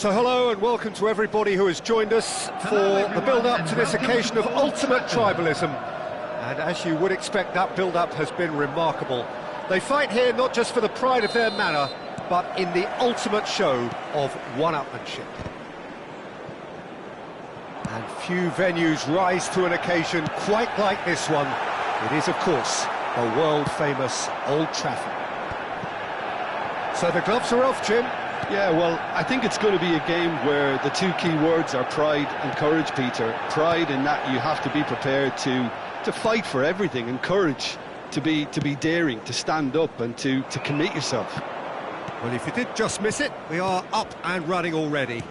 So hello and welcome to everybody who has joined us for the build-up to this occasion of ultimate tribalism. And as you would expect, that build-up has been remarkable. They fight here not just for the pride of their manor, but in the ultimate show of one-upmanship. And few venues rise to an occasion quite like this one. It is, of course, the world-famous Old Trafford. So the gloves are off, Jim. Yeah, well, I think it's going to be a game where the two key words are pride and courage, Peter. Pride in that you have to be prepared to fight for everything, and courage to be daring, to stand up and to commit yourself. Well, if you did just miss it, we are up and running already.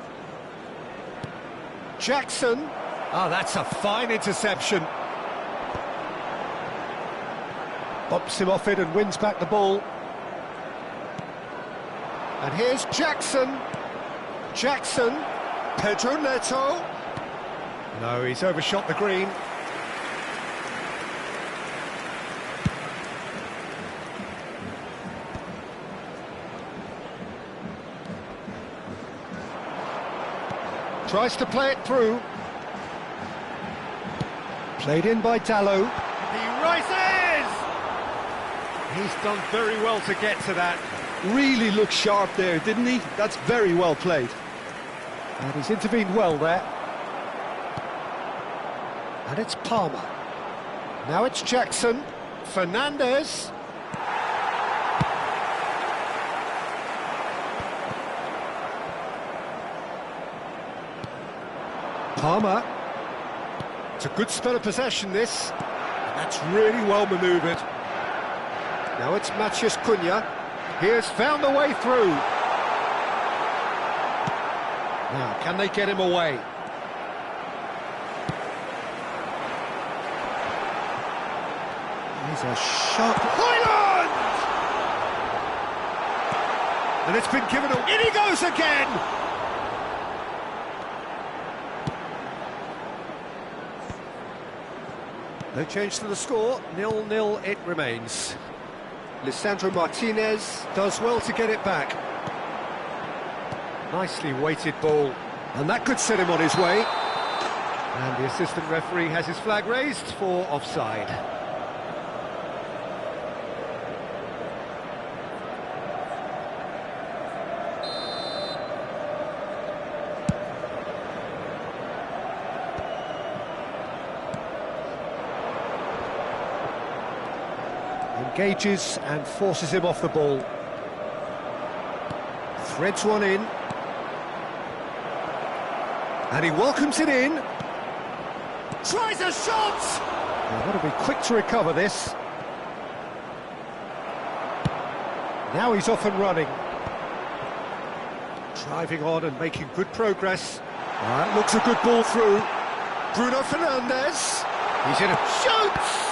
Jackson. Oh, that's a fine interception. Bumps him off it and wins back the ball. And here's Jackson. Jackson. Pedro Neto. No, he's overshot the green. Tries to play it through. Played in by Dallo. He rises! He's done very well to get to that. Really looked sharp there, didn't he? That's very well played. And he's intervened well there. And it's Palmer. Now it's Jackson. Fernandez. Palmer. It's a good spell of possession, this. And that's really well manoeuvred. Now it's Matheus Cunha. He has found the way through. Now, can they get him away? He's a sharp... Hoyland! And it's been given away. In he goes again! No change to the score, 0-0 it remains. Lisandro Martinez does well to get it back. Nicely weighted ball, and that could set him on his way. And the assistant referee has his flag raised for offside. Engages and forces him off the ball. Threads one in. And he welcomes it in. Tries a shot! They've got to be quick to recover this. Now he's off and running. Driving on and making good progress. That looks a good ball through. Bruno Fernandes. He's in a... Shoots!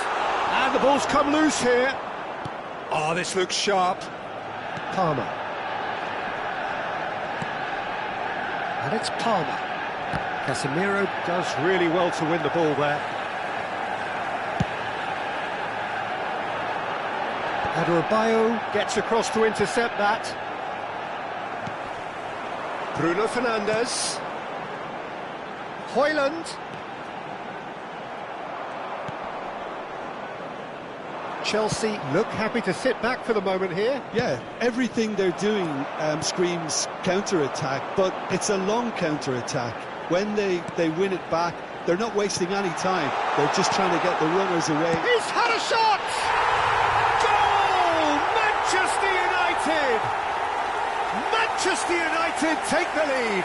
And the ball's come loose here. Oh, this looks sharp. Palmer. And it's Palmer. Casemiro does really well to win the ball there. Adebayo gets across to intercept that. Bruno Fernandes. Hoyland. Chelsea look happy to sit back for the moment here. Yeah, everything they're doing screams counter-attack, but it's a long counter-attack. When they win it back, they're not wasting any time. They're just trying to get the runners away. He's had a shot! Goal! Manchester United! Manchester United take the lead.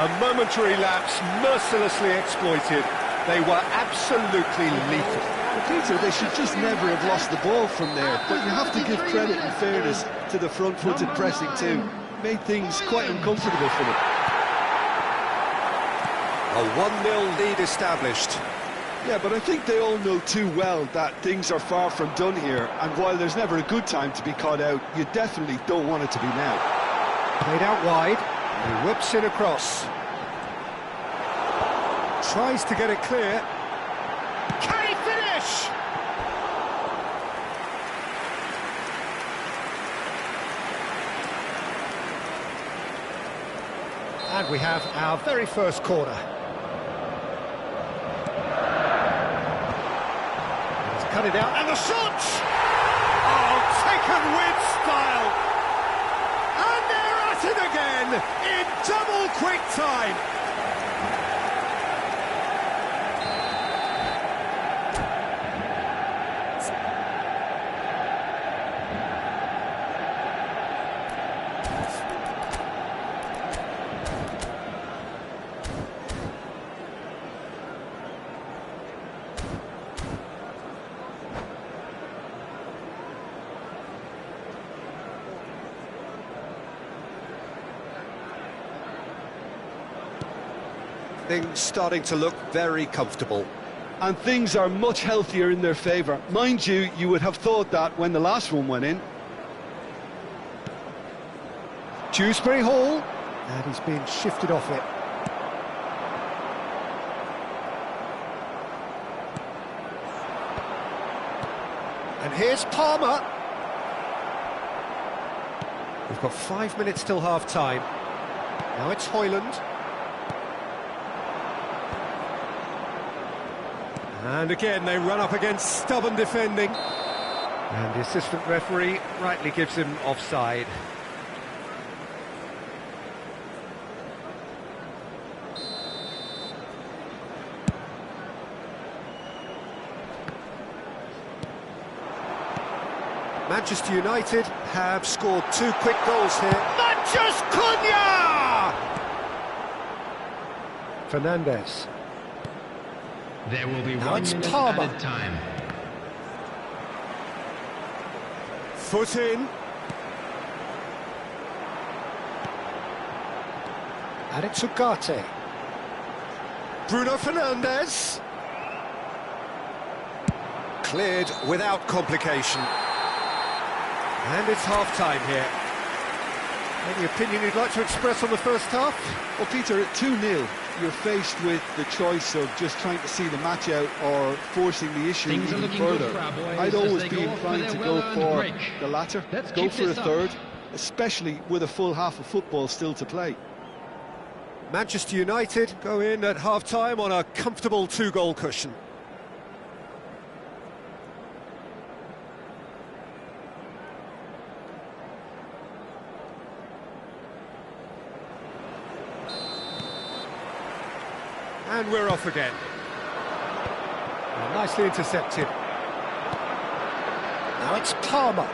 A momentary lapse, mercilessly exploited. They were absolutely lethal. Peter, they should just never have lost the ball from there, but you have to give credit and fairness to the front-footed pressing too. Made things quite uncomfortable for them. A 1-0 lead established. Yeah, but I think they all know too well that things are far from done here, and while there's never a good time to be caught out, you definitely don't want it to be now. Played out wide, and he whips it across. Tries to get it clear. Can he finish? And we have our very first corner. He's cut it out, and the shot! Oh, taken with style! And they're at it again, in double quick time! Things starting to look very comfortable. And things are much healthier in their favour. Mind you, you would have thought that when the last one went in. Dewsbury Hall, and he's been shifted off it. And here's Palmer. We've got 5 minutes till half-time. Now it's Højlund. And again, they run up against stubborn defending. And the assistant referee rightly gives him offside. Manchester United have scored 2 quick goals here. Manchester Cunha! Fernandes. There will be now 1 minute added time. Foot in. And it's Ugarte. Bruno Fernandes. Cleared without complication. And it's half-time here. Any opinion you'd like to express on the first half? Well, Peter, at 2-0, you're faced with the choice of just trying to see the match out or forcing the issue even further. I'd always be inclined to go for the latter, go for a third, especially with a full half of football still to play. Manchester United go in at half-time on a comfortable 2-goal cushion. And we're off again. Well, nicely intercepted. Now it's Palmer.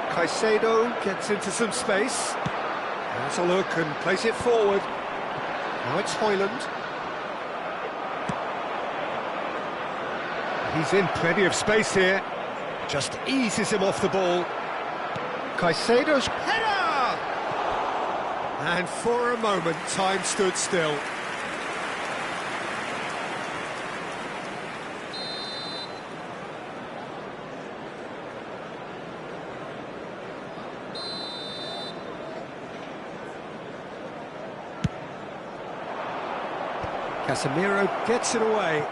Caicedo gets into some space. Has a look and plays it forward. Now it's Højlund. He's in plenty of space here. Just eases him off the ball. Caicedo's header! And for a moment, time stood still. Casemiro gets it away.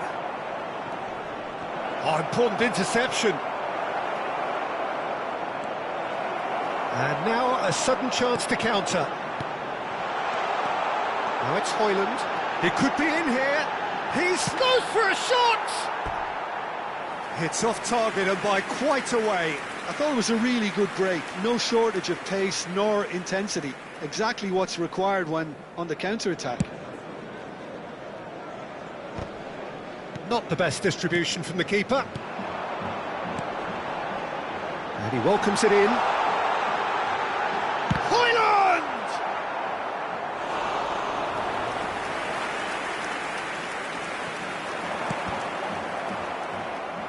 Oh, important interception. And now a sudden chance to counter. Now it's Højlund. He could be in here. He goes for a shot! It's off target and by quite a way. I thought it was a really good break. No shortage of pace nor intensity. Exactly what's required when on the counter-attack. Not the best distribution from the keeper. And he welcomes it in. Højlund!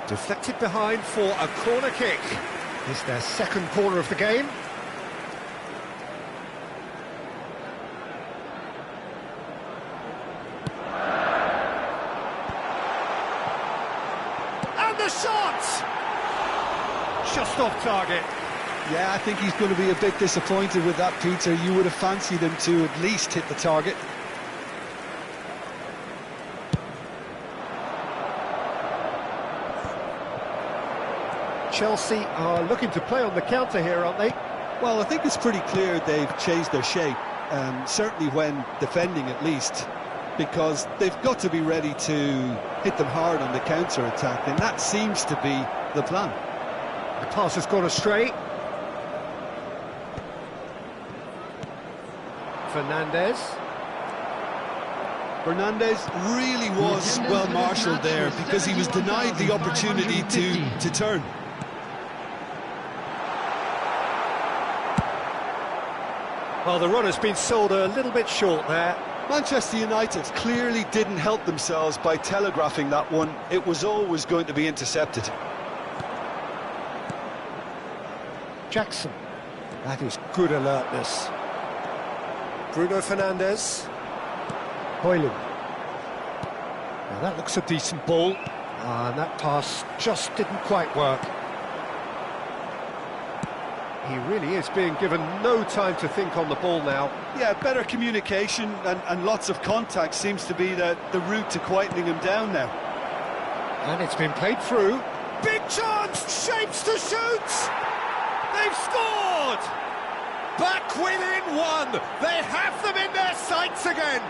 Deflected behind for a corner kick. It's their second corner of the game. Shot! Just off target. Yeah, I think he's going to be a bit disappointed with that, Peter. You would have fancied him to at least hit the target. Chelsea are looking to play on the counter here, aren't they? Well, I think it's pretty clear they've changed their shape. certainly when defending at least, because they've got to be ready to hit them hard on the counter-attack, and that seems to be the plan. The pass has gone astray. Fernandez really was well marshalled there because he was denied the opportunity to turn. Well, the run has been sold a little bit short there. Manchester United clearly didn't help themselves by telegraphing that one. It was always going to be intercepted. Jackson. That is good alertness. Bruno Fernandes. Højlund. Now that looks a decent ball. And that pass just didn't quite work. He really is being given no time to think on the ball now. Yeah, better communication and lots of contact seems to be the route to quietening him down now. And it's been played through. Big chance! Shapes to shoot! They've scored! Back within one! They have them in their sights again!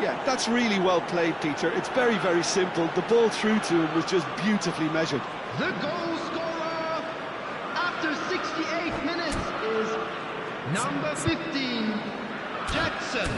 Yeah, that's really well played, Peter. It's very, very simple. The ball through to him was just beautifully measured. The goal scorer after 68 minutes is number 15, Jackson.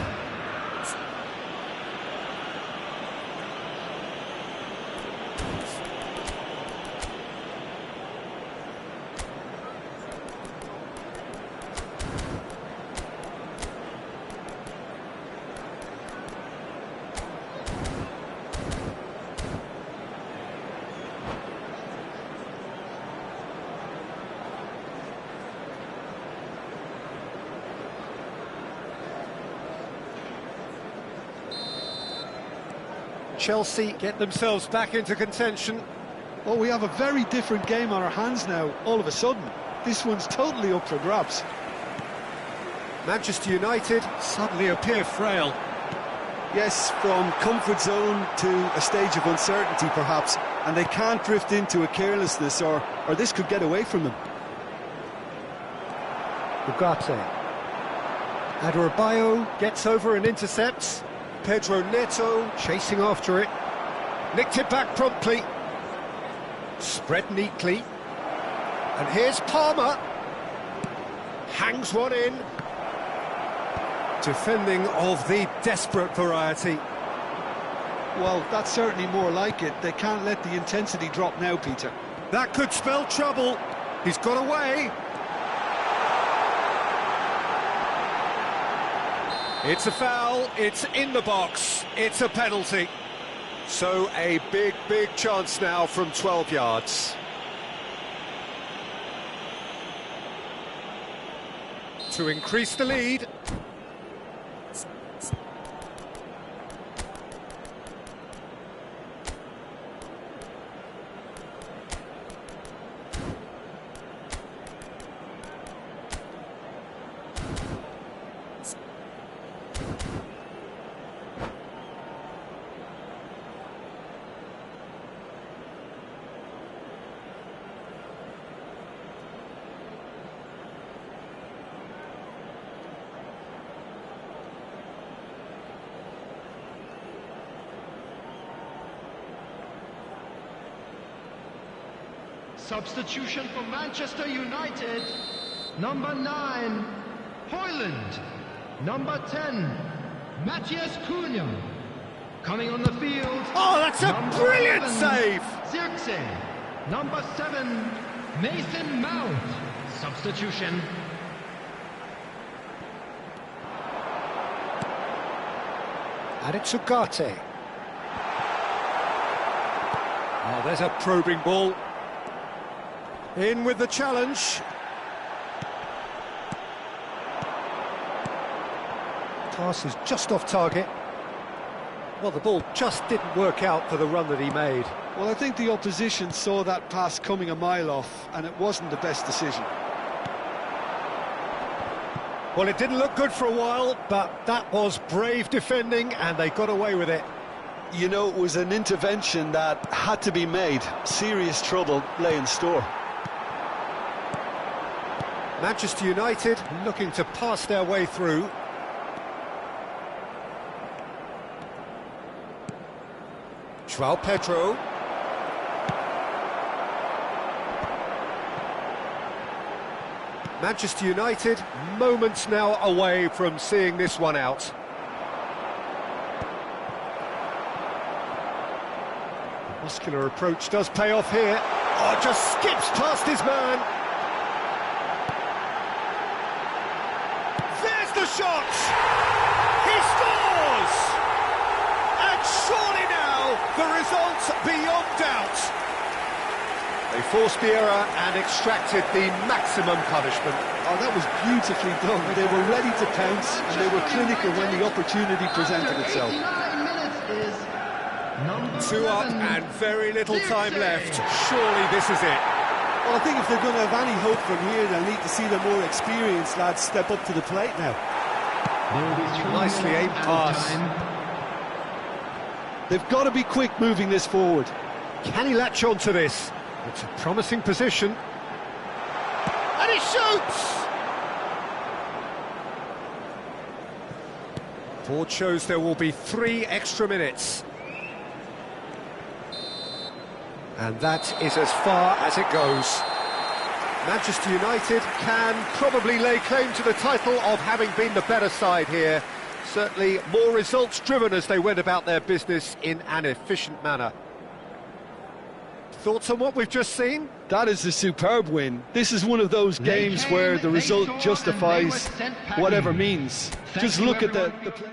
Chelsea get themselves back into contention. Oh, we have a very different game on our hands now, all of a sudden. This one's totally up for grabs. Manchester United suddenly appear frail. Yes, from comfort zone to a stage of uncertainty, perhaps, and they can't drift into a carelessness, or this could get away from them. Ugarte. Adebayo gets over and intercepts. Pedro Neto chasing after it. Nicked it back promptly. Spread neatly. And here's Palmer. Hangs one in. Defending of the desperate variety. Well, that's certainly more like it. They can't let the intensity drop now, Peter. That could spell trouble. He's got away. It's a foul, it's in the box, it's a penalty. So a big, big chance now from 12 yards. To increase the lead. Substitution for Manchester United. Number 9, Højlund. Number 10, Matthias Cunha. Coming on the field. Oh, that's a brilliant 11, save! Zirkzee. Number 7, Mason Mount. Substitution. And it's Ugarte. Oh, there's a probing ball. In with the challenge. Pass is just off target. Well, the ball just didn't work out for the run that he made. Well, I think the opposition saw that pass coming a mile off, and it wasn't the best decision. Well, it didn't look good for a while, but that was brave defending, and they got away with it. You know, it was an intervention that had to be made. Serious trouble lay in store. Manchester United looking to pass their way through. João Pedro. Manchester United moments now away from seeing this one out. The muscular approach does pay off here. Oh, just skips past his man. There's the shot! He scores! And surely now, the result beyond doubt. They forced the error and extracted the maximum punishment. Oh, that was beautifully done. They were ready to pounce, and they were clinical when the opportunity presented itself. 89 minutes is number 2 up 7. and very little time left. Surely this is it. Well, I think if they're going to have any hope from here, they'll need to see the more experienced lads step up to the plate now. There will be 3 Nicely minutes aimed added pass. time. They've got to be quick moving this forward. Can he latch on to this? It's a promising position. And he shoots! Board shows there will be 3 extra minutes. And that is as far as it goes. Manchester United can probably lay claim to the title of having been the better side here. Certainly more results-driven as they went about their business in an efficient manner. Thoughts on what we've just seen? That is a superb win. This is one of those games where the result justifies whatever means. Just look at the play.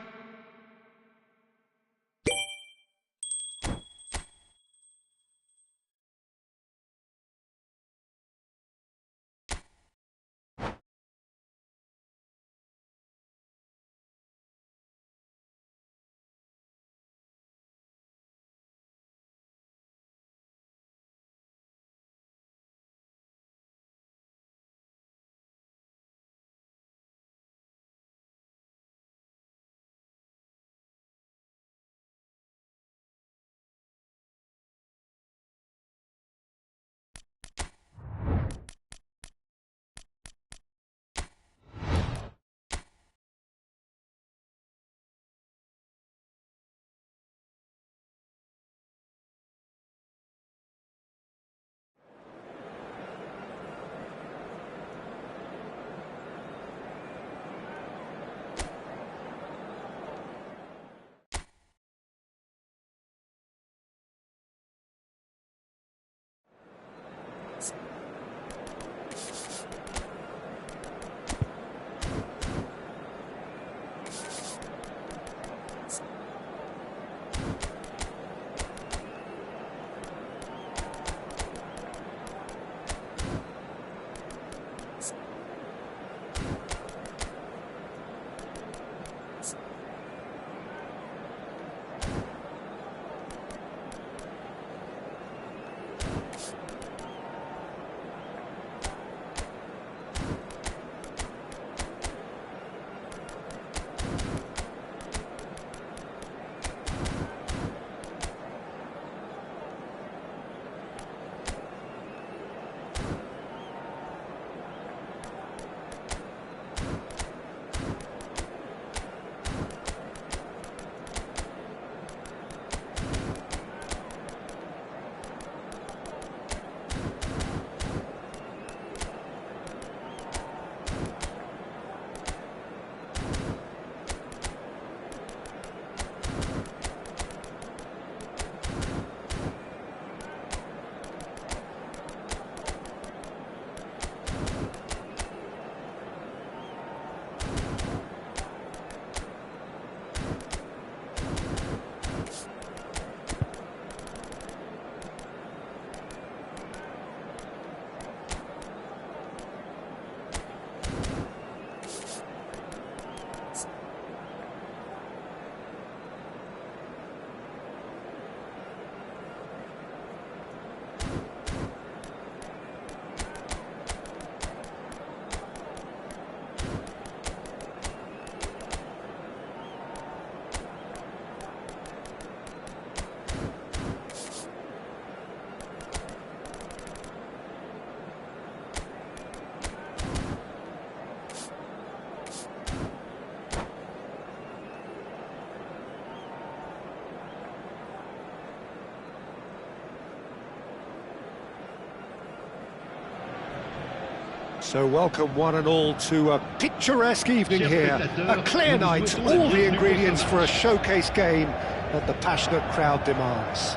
So welcome one and all to a picturesque evening here, a clear night, all the ingredients for a showcase game that the passionate crowd demands.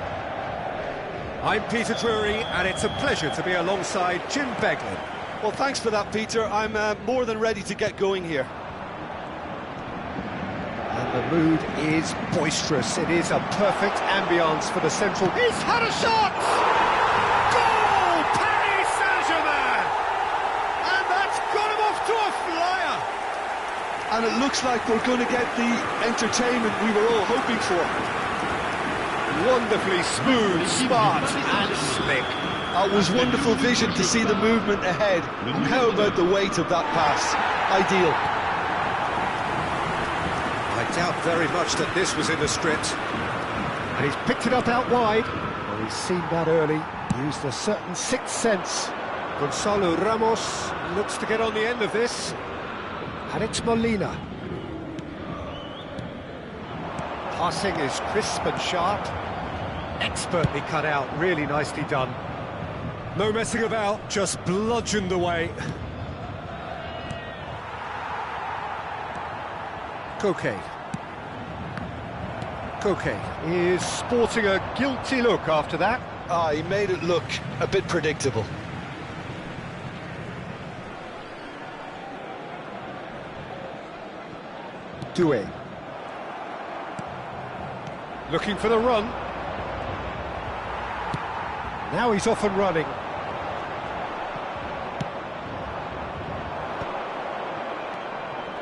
I'm Peter Drury, and it's a pleasure to be alongside Jim Beglin. Well, thanks for that, Peter. I'm more than ready to get going here. And the mood is boisterous. It is a perfect ambience for the central... He's had a shot! Goal! Paris Saint-Germain! And that's got him off to a flyer! And it looks like we're going to get the entertainment we were all hoping for. Wonderfully smooth, smart and slick. It was wonderful vision to see the movement ahead. And how about the weight of that pass? Ideal. I doubt very much that this was in the script. And he's picked it up out wide. Well, he's seen that early, used a certain sixth sense. Gonzalo Ramos looks to get on the end of this. And it's Molina. Passing is crisp and sharp. Expertly cut out, really nicely done. No messing about, just bludgeoned away. Koke is sporting a guilty look after that. He made it look a bit predictable. Doué. Looking for the run. Now he's off and running.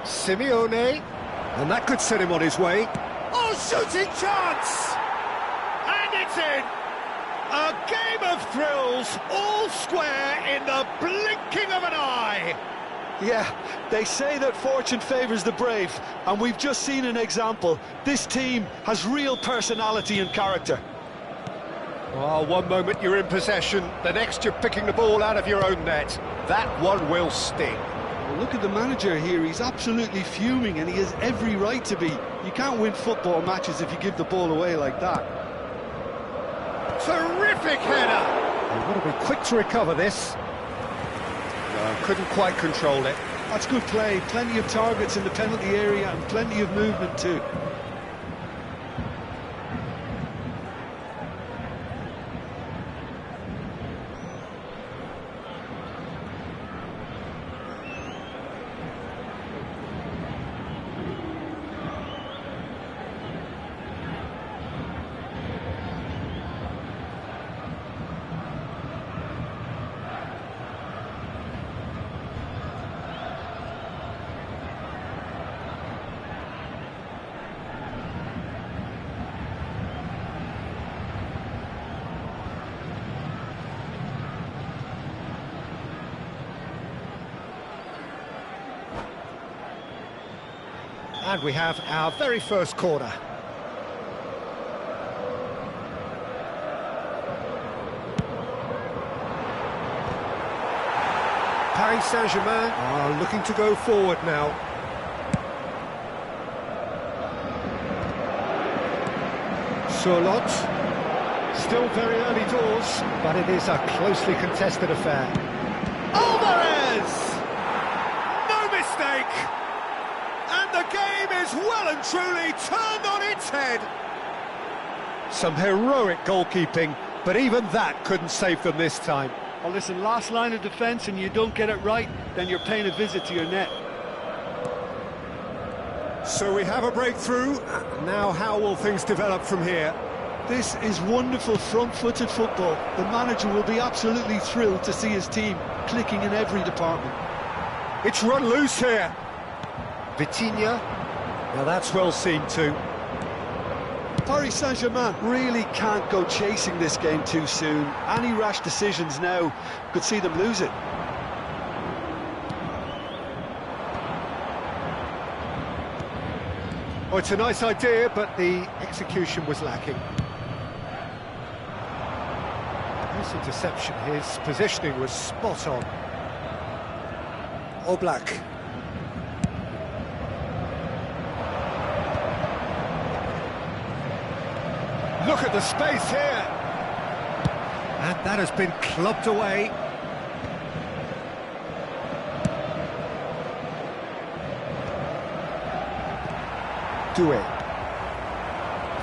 Simeone. And that could set him on his way. Oh, shooting chance! And it's in! A game of thrills, all square in the blinking of an eye! Yeah, they say that fortune favours the brave, and we've just seen an example. This team has real personality and character. Oh, one moment you're in possession, the next you're picking the ball out of your own net. That one will sting. Well, look at the manager here, he's absolutely fuming, and he has every right to be. You can't win football matches if you give the ball away like that. Terrific header! You've got to be quick to recover this. No, couldn't quite control it. That's good play, plenty of targets in the penalty area and plenty of movement too. And we have our very first corner. Paris Saint-Germain are looking to go forward now. Solot. Still very early doors, but it is a closely contested affair. Alvarez! No mistake! And the game is well and truly turned on its head. Some heroic goalkeeping, but even that couldn't save them this time. Well, listen, last line of defence and you don't get it right, then you're paying a visit to your net. So we have a breakthrough. Now how will things develop from here? This is wonderful front-footed football. The manager will be absolutely thrilled to see his team clicking in every department. It's run loose here. Vitinha. Now that's well seen too. Paris Saint-Germain really can't go chasing this game too soon. Any rash decisions now could see them lose it. Oh, it's a nice idea, but the execution was lacking. Nice interception. His positioning was spot on. Oblak. Look at the space here. And that has been clubbed away. Doué.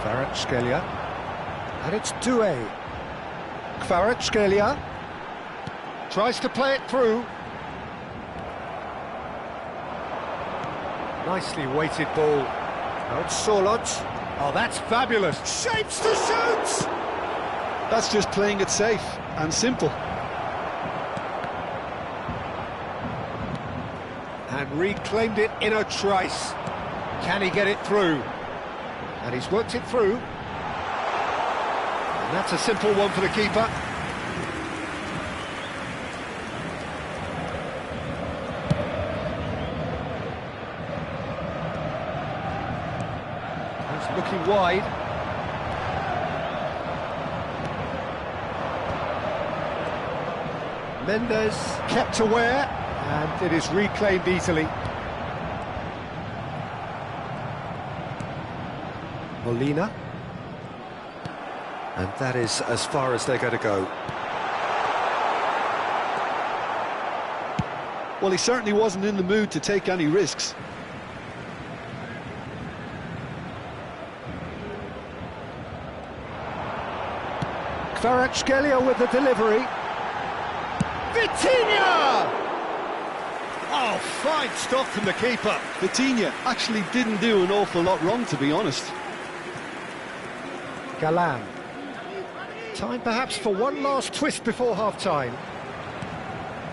Kvaratskhelia. And it's Doué. Kvaratskhelia. Tries to play it through. Nicely weighted ball. Now it's Solot. Oh, that's fabulous. Shapes to shoot! That's just playing it safe and simple. And reclaimed it in a trice. Can he get it through? And he's worked it through. And that's a simple one for the keeper. He's looking wide. Mendes kept aware, and it is reclaimed easily. Molina. And that is as far as they're going to go. Well, he certainly wasn't in the mood to take any risks. Kvaratskhelia with the delivery. Vitinha! Oh, fine stop from the keeper. Vitinha actually didn't do an awful lot wrong, to be honest. Galan. Time perhaps for one last twist before half-time.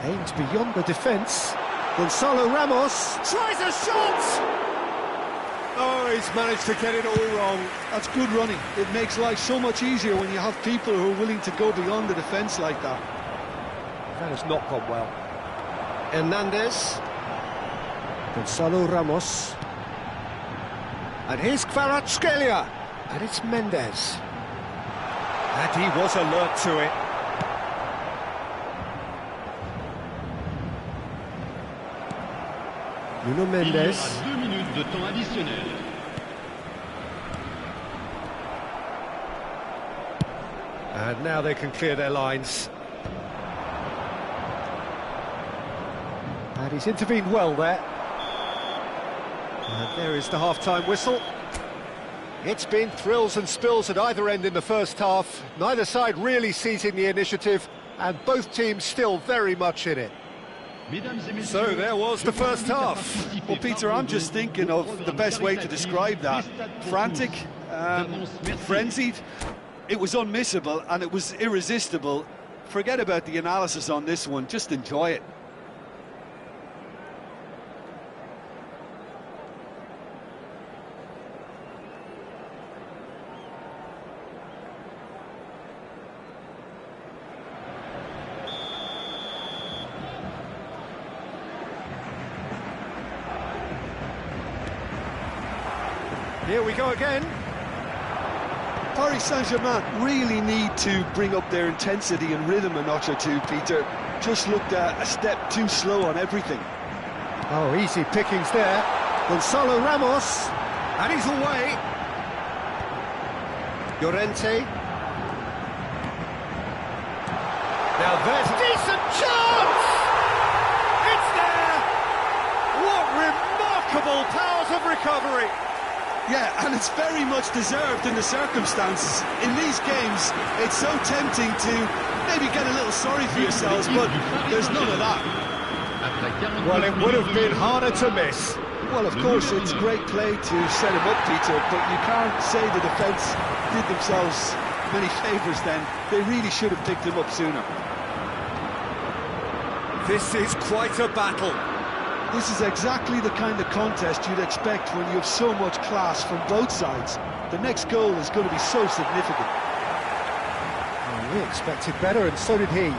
Aims beyond the defence. Gonzalo Ramos tries a shot! Oh, he's managed to get it all wrong. That's good running. It makes life so much easier when you have people who are willing to go beyond the defence like that. That has not gone well. Hernandez. Gonzalo Ramos. And here's Kvaratskhelia. And it's Mendes. And he was alert to it. Nuno Mendes. 2 minutes de temps additionnel. And now they can clear their lines. And he's intervened well there. And there is the half-time whistle. It's been thrills and spills at either end in the first half. Neither side really seizing the initiative, and both teams still very much in it. So there was the first half. Well, Peter, I'm just thinking of the best way to describe that. Frantic, frenzied. It was unmissable and it was irresistible. Forget about the analysis on this one, just enjoy it. Here we go again. Paris Saint-Germain really need to bring up their intensity and rhythm a notch or two, Peter. Just looked a step too slow on everything. Oh, easy pickings there. Gonzalo Ramos. And he's away. Llorente. Now there's a decent chance! It's there! What remarkable powers of recovery! Yeah, and it's very much deserved in the circumstances. In these games, it's so tempting to maybe get a little sorry for yourselves, but there's none of that. Well, it would have been harder to miss. Well, of course, it's great play to set him up, Peter, but you can't say the defence did themselves many favours then. They really should have picked him up sooner. This is quite a battle. This is exactly the kind of contest you'd expect when you have so much class from both sides. The next goal is going to be so significant. Oh, we expected better, and so did he.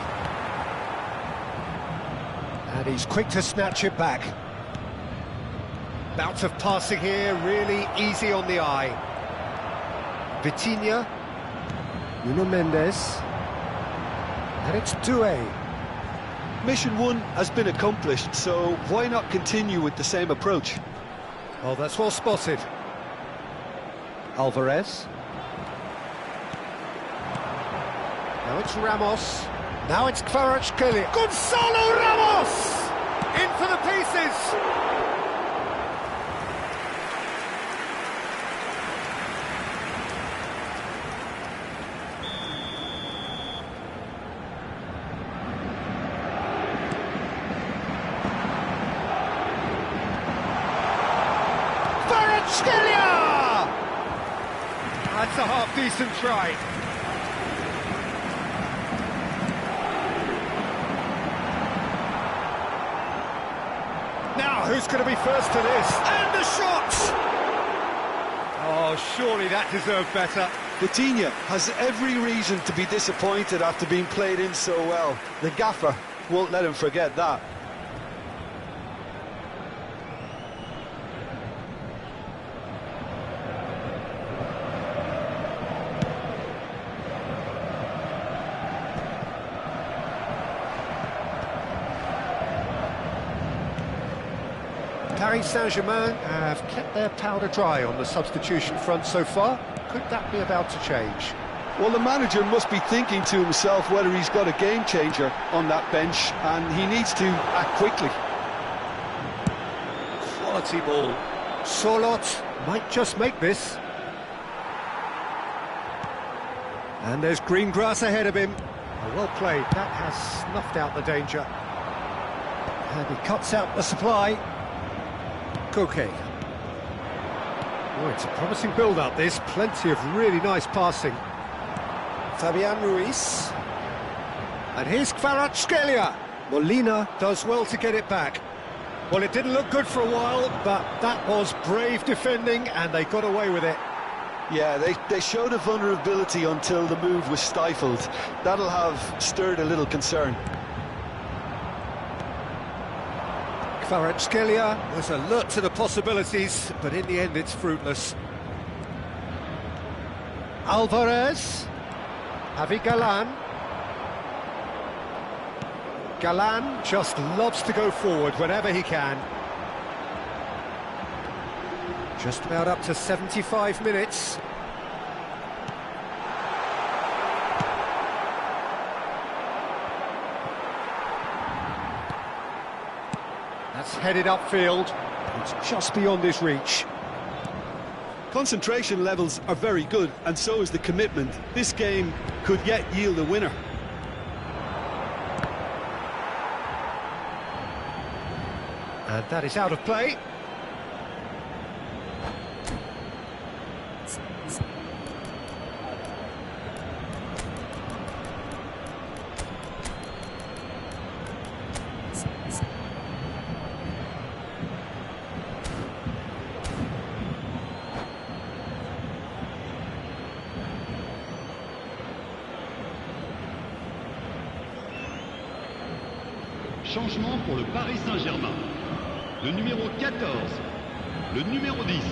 And he's quick to snatch it back. Bout of passing here, really easy on the eye. Vitinha. Nuno Mendes. And it's Doué. Mission 1 has been accomplished, so why not continue with the same approach? Oh, that's well spotted. Alvarez. Now it's Ramos. Now it's Kvaratskhelia. Gonzalo Ramos! In for the pieces! Kvaratskhelia! That's a half-decent try. Now, who's going to be first to this? And the shot! Oh, surely that deserved better. Coutinho has every reason to be disappointed after being played in so well. The gaffer won't let him forget that. Paris Saint-Germain have kept their powder dry on the substitution front so far. Could that be about to change? Well, the manager must be thinking to himself whether he's got a game changer on that bench, and he needs to act quickly. Quality ball. Sorloth might just make this. And there's green grass ahead of him. Oh, well played. That has snuffed out the danger. And he cuts out the supply. Koke. Oh, it's a promising build-up, this. Plenty of really nice passing. Fabian Ruiz. And here's Kvaratskhelia. Molina does well to get it back. Well, it didn't look good for a while, but that was brave defending, and they got away with it. Yeah, they showed a vulnerability until the move was stifled. That'll have stirred a little concern. Kvaratskhelia was alert to the possibilities, but in the end it's fruitless. Alvarez. Javi Galan. Galan just loves to go forward whenever he can. Just about up to 75 minutes. That's headed upfield. It's just beyond his reach. Concentration levels are very good, and so is the commitment. This game could yet yield a winner. And that is out of play. Changement pour le Paris Saint-Germain. Le numéro 14, le numéro 10.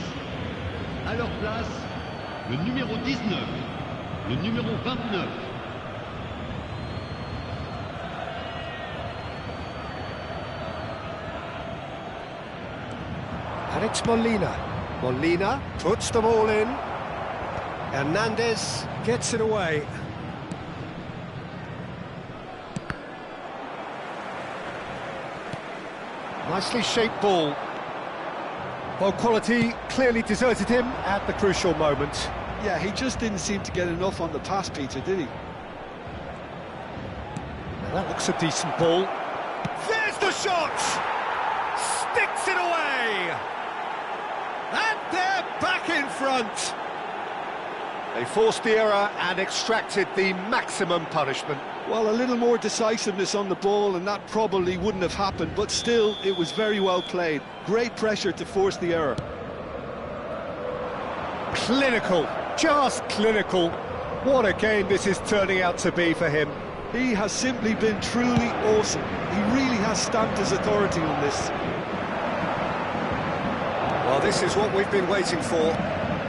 À leur place, le numéro 19, le numéro 29. And it's Molina. Molina puts them all in. Hernandez gets it away. Nicely shaped ball. Well, quality clearly deserted him at the crucial moment. Yeah, he just didn't seem to get enough on the pass, Peter, did he? Now that looks a decent ball. There's the shot! Sticks it away! And they're back in front! They forced the error and extracted the maximum punishment. Well, a little more decisiveness on the ball and that probably wouldn't have happened, but still, it was very well played. Great pressure to force the error. Clinical, just clinical. What a game this is turning out to be for him. He has simply been truly awesome. He really has stamped his authority on this. Well, this is what we've been waiting for.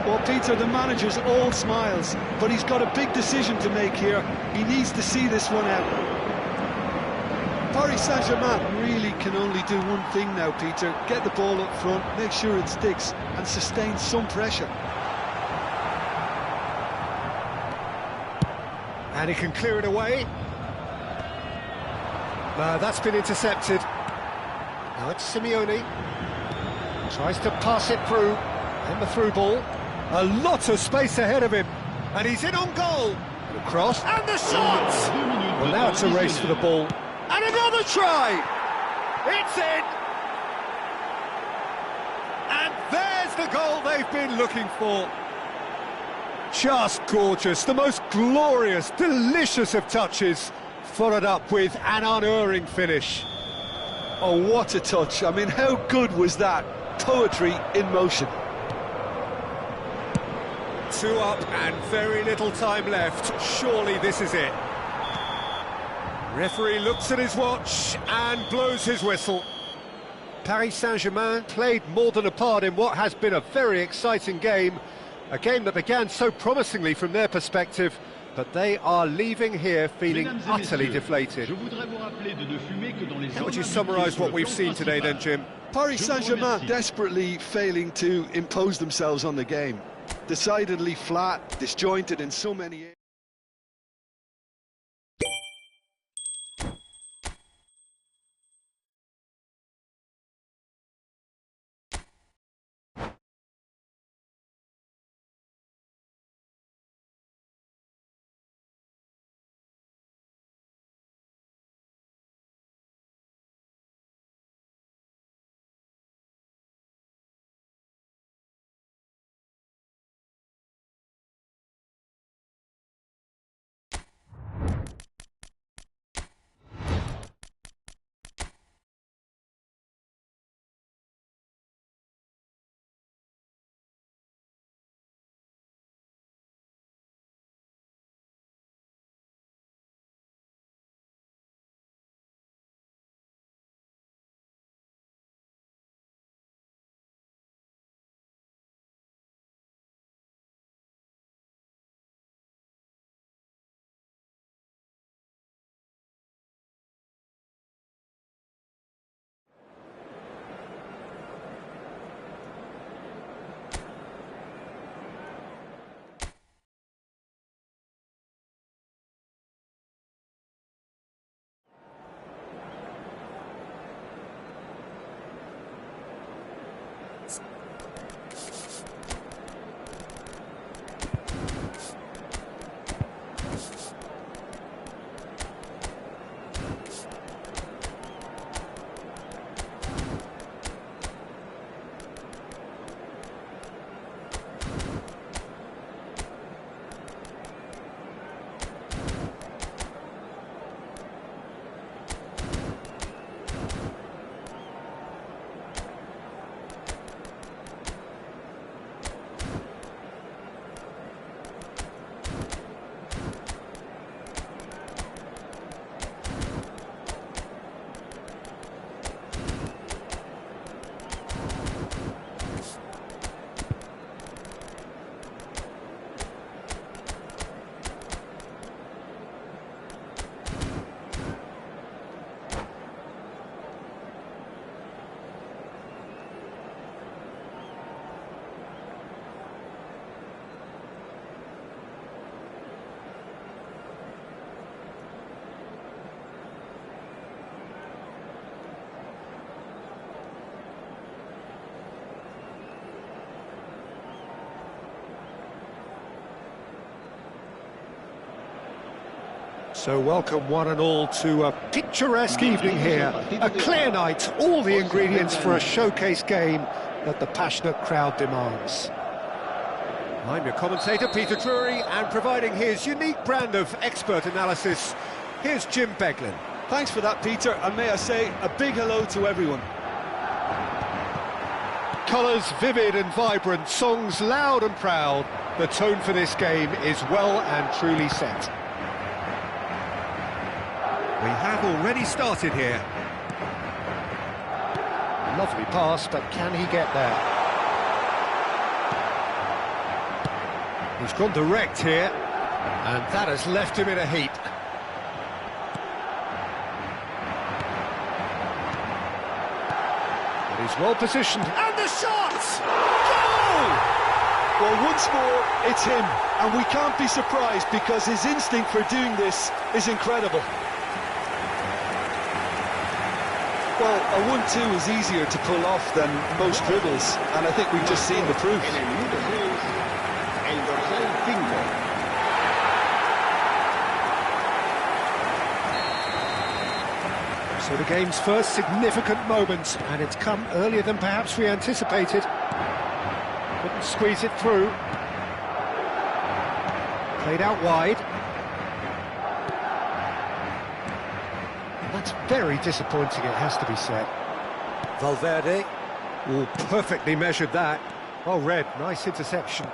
Well, Peter, the manager's all smiles, but he's got a big decision to make here. He needs to see this one out. Paris Saint-Germain really can only do one thing now, Peter. Get the ball up front, make sure it sticks, and sustain some pressure. And he can clear it away. That's been intercepted. Now it's Simeone. Tries to pass it through. And the through ball. A lot of space ahead of him. And he's in on goal. The cross. And the shot! Well, now it's a race for the ball. And another try! It's in! And there's the goal they've been looking for. Just gorgeous, the most glorious, delicious of touches, followed up with an unerring finish. Oh, what a touch. I mean, how good was that? Poetry in motion. 2 up and very little time left. Surely this is it. Referee looks at his watch and blows his whistle. Paris Saint-Germain played more than a part in what has been a very exciting game. A game that began so promisingly from their perspective, but they are leaving here feeling utterly deflated. How would you summarise what we've seen today then, Jim? Paris Saint-Germain desperately failing to impose themselves on the game. Decidedly flat, disjointed in so many areas. So welcome one and all to a picturesque evening here. A clear night, all the ingredients for a showcase game that the passionate crowd demands. I'm your commentator, Peter Drury, and providing his unique brand of expert analysis, here's Jim Beglin. Thanks for that, Peter, and may I say a big hello to everyone. Colours vivid and vibrant, songs loud and proud. The tone for this game is well and truly set. We have already started here. Lovely pass, but can he get there? He's gone direct here, and that has left him in a heap. But he's well positioned, and the shot! Goal! Well, once more, it's him, and we can't be surprised because his instinct for doing this is incredible. Well, a 1-2 is easier to pull off than most dribbles, and I think we've just seen the proof. So the game's first significant moment, and it's come earlier than perhaps we anticipated. Squeeze it through. Played out wide. That's very disappointing, it has to be said. Valverde. Oh, perfectly measured that. Well read, nice interception.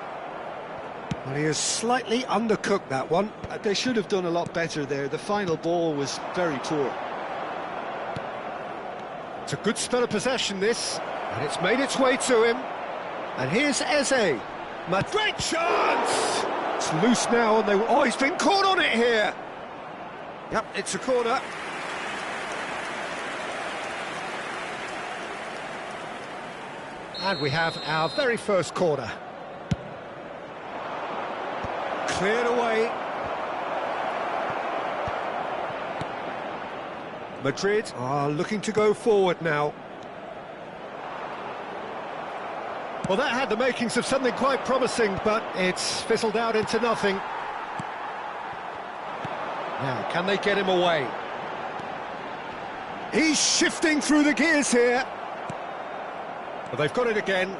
Well, he has slightly undercooked that one. They should have done a lot better there. The final ball was very poor. It's a good spell of possession, this. And it's made its way to him. And here's Eze. Great chance! It's loose now, and oh, he's been caught on it here. Yep, it's a corner. And we have our very first corner. Cleared away. Madrid are looking to go forward now. Well, that had the makings of something quite promising, but it's fizzled out into nothing. Now, can they get him away? He's shifting through the gears here. But they've got it again.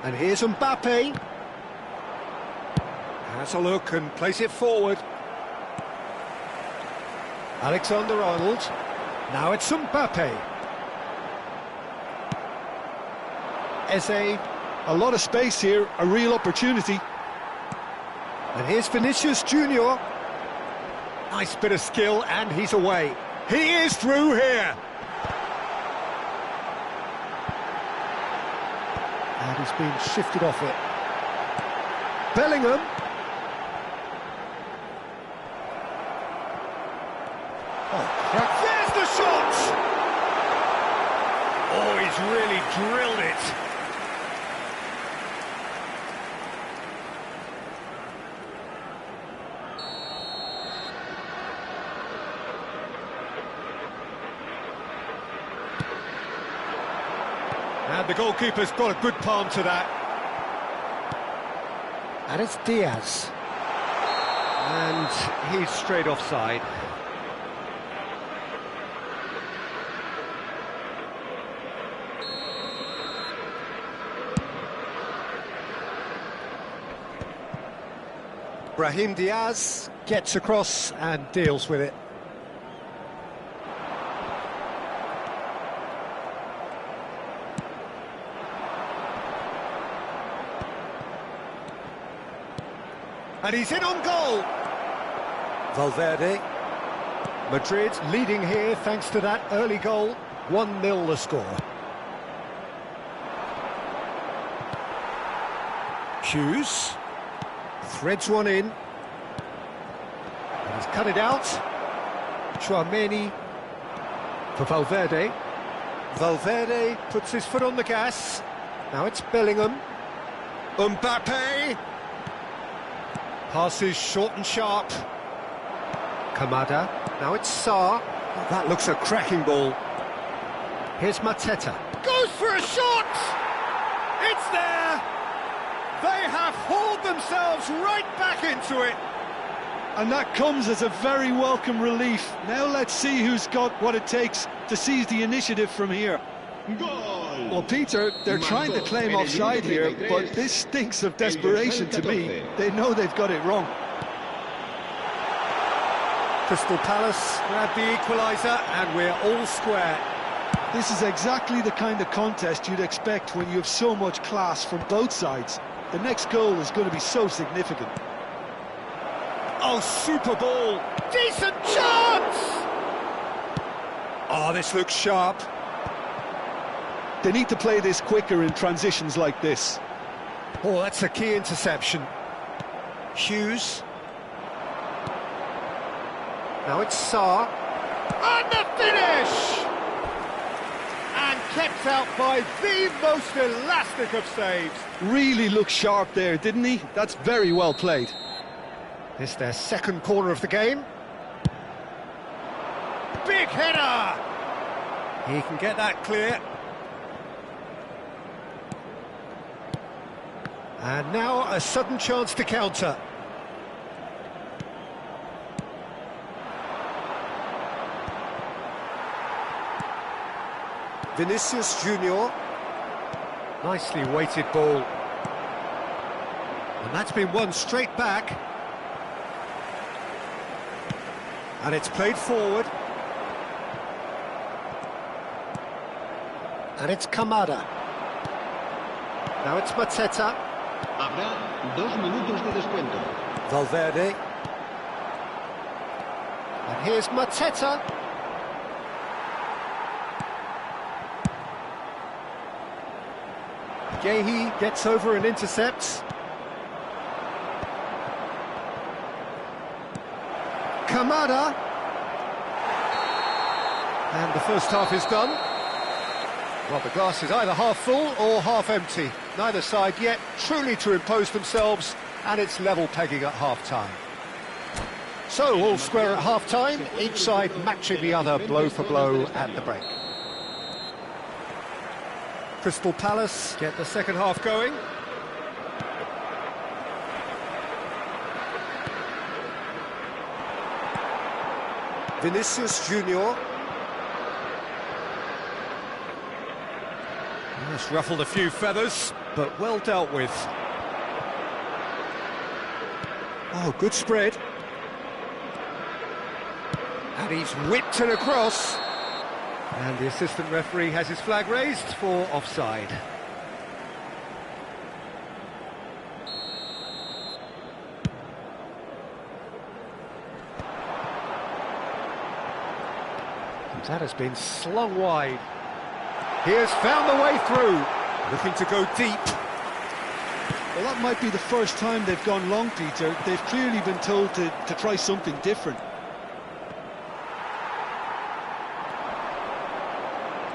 And here's Mbappe. Has a look and plays it forward. Alexander-Arnold. Now it's Mbappe. Eze. A lot of space here, a real opportunity. And here's Vinicius Junior. Nice bit of skill, and he's away. He is through here. And he's been shifted off it. Bellingham. Oh, there's the shot! Oh, he's really drilled it. And the goalkeeper's got a good palm to that. And it's Diaz. And he's straight offside. Brahim Diaz gets across and deals with it. And he's in on goal. Valverde. Madrid leading here thanks to that early goal. 1-0 the score. Hughes. Threads one in. And he's cut it out. Chouameni for Valverde. Valverde puts his foot on the gas. Now it's Bellingham. Mbappe. Passes short and sharp. Kamada. Now it's Sarr. Oh, that looks a cracking ball. Here's Mateta. Goes for a shot! It's there! They have hauled themselves right back into it. And that comes as a very welcome relief. Now let's see who's got what it takes to seize the initiative from here. Well, Peter, they're trying to claim offside here, but this stinks of desperation to me. They know they've got it wrong. Crystal Palace grab the equaliser, and we're all square. This is exactly the kind of contest you'd expect when you have so much class from both sides. The next goal is going to be so significant. Oh, super ball! Decent chance! Oh, this looks sharp. They need to play this quicker in transitions like this. Oh, that's a key interception. Hughes. Now it's Sarr. And the finish! And kept out by the most elastic of saves. Really looked sharp there, didn't he? That's very well played. This is their second corner of the game. Big header! He can get that clear. And now a sudden chance to counter. Vinicius Junior. Nicely weighted ball. And that's been won straight back. And it's played forward. And it's Kamada. Now it's Mateta. Habrá 2 minutos de descuento. Valverde. And here's Mateta. Gehi gets over and intercepts. Kamada. And the first half is done. Well, the glass is either half full or half empty. Neither side yet truly to impose themselves, and it's level pegging at half-time. So, all square at half-time, each side matching the other blow for blow at the break. Crystal Palace get the second half going. Vinicius Junior. It's ruffled a few feathers, but well dealt with. Oh, good spread. And he's whipped it across. And the assistant referee has his flag raised for offside. That has been slung wide. He has found the way through, looking to go deep. Well, that might be the first time they've gone long, Peter. They've clearly been told to try something different.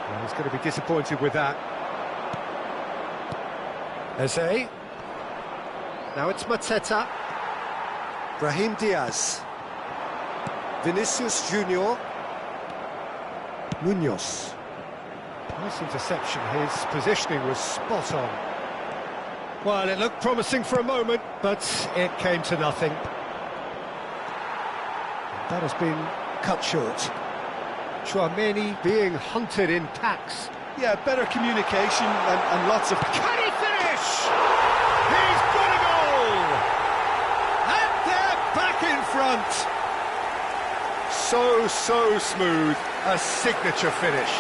Well, he's going to be disappointed with that. Eze. Now it's Mateta. Brahim Diaz. Vinicius Junior. Munoz. Nice interception, his positioning was spot on. Well, it looked promising for a moment, but it came to nothing. That has been cut short. Chouameni being hunted in packs. Yeah, better communication and lots of... Can he finish? He's got a goal! And they're back in front. So smooth, a signature finish.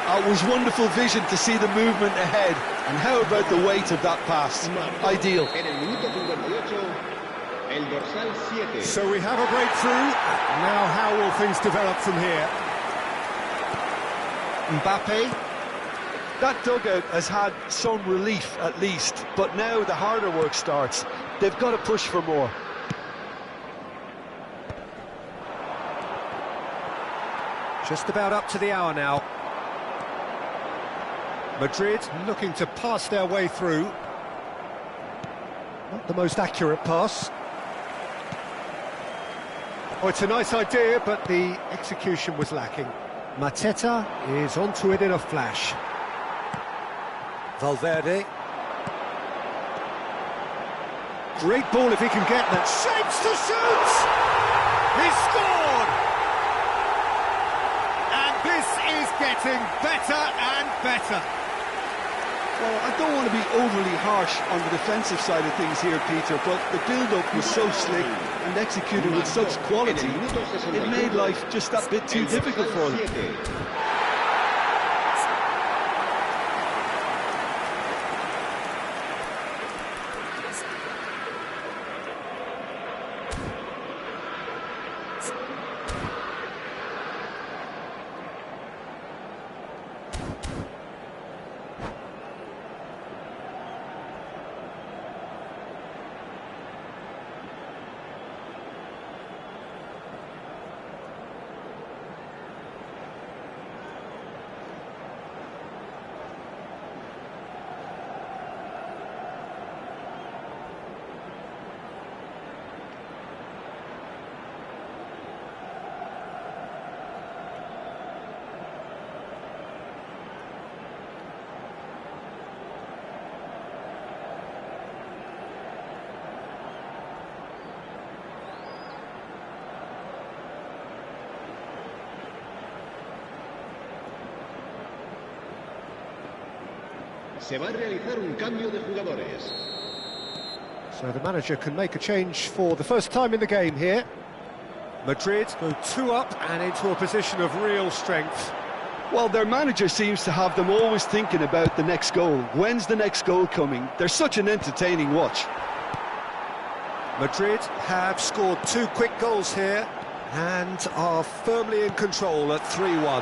It was wonderful vision to see the movement ahead. And how about the weight of that pass? Ideal. En el minuto 58, el dorsal 7. So we have a breakthrough. Now how will things develop from here? Mbappe. That dugout has had some relief at least, but now the harder work starts. They've got to push for more. Just about up to the hour now. Madrid looking to pass their way through. Not the most accurate pass. Oh, it's a nice idea, but the execution was lacking. Mateta is onto it in a flash. Valverde. Great ball if he can get that. Shapes to shoot! He scored! And this is getting better and better. Well, I don't want to be overly harsh on the defensive side of things here, Peter, but the build-up was so slick and executed with such quality, it made life just that bit too difficult for them. Se va a realizar un cambio de jugadores. So the manager can make a change for the first time in the game here. Madrid go 2 up and into a position of real strength. Well, their manager seems to have them always thinking about the next goal. When's the next goal coming? They're such an entertaining watch. Madrid have scored 2 quick goals here and are firmly in control at 3-1.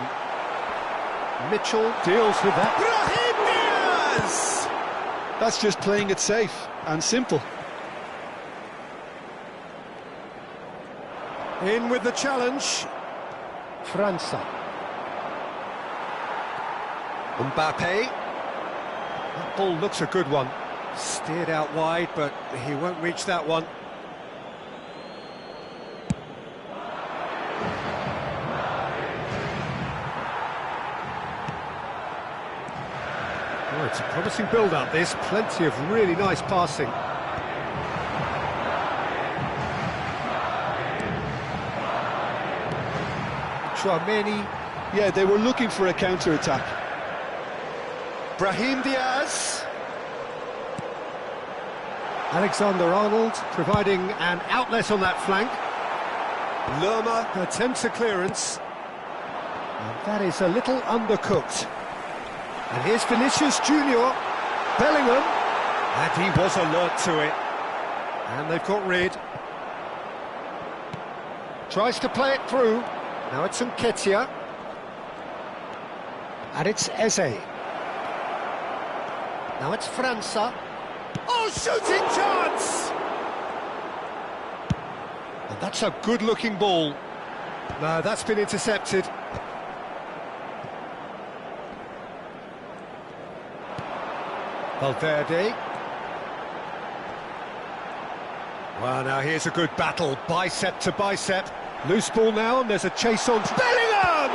Mitchell deals with that. Brahim Diaz! That's just playing it safe and simple. In with the challenge. França. Mbappe. That ball looks a good one. Steered out wide, but he won't reach that one. Oh, it's a promising build-up, this. Plenty of really nice passing. Chouameni. Yeah, they were looking for a counter-attack. Brahim Diaz. Alexander-Arnold providing an outlet on that flank. Lerma attempts a clearance. And that is a little undercooked. And here's Vinicius Junior. Bellingham. And he was alert to it. And they've got rid. Tries to play it through. Now it's Nketiah. And it's Eze. Now it's França. Oh, shooting chance! And that's a good-looking ball. No, that's been intercepted. Valverde. Well, now here's a good battle, bicep to bicep. Loose ball now, and there's a chase on. Bellingham!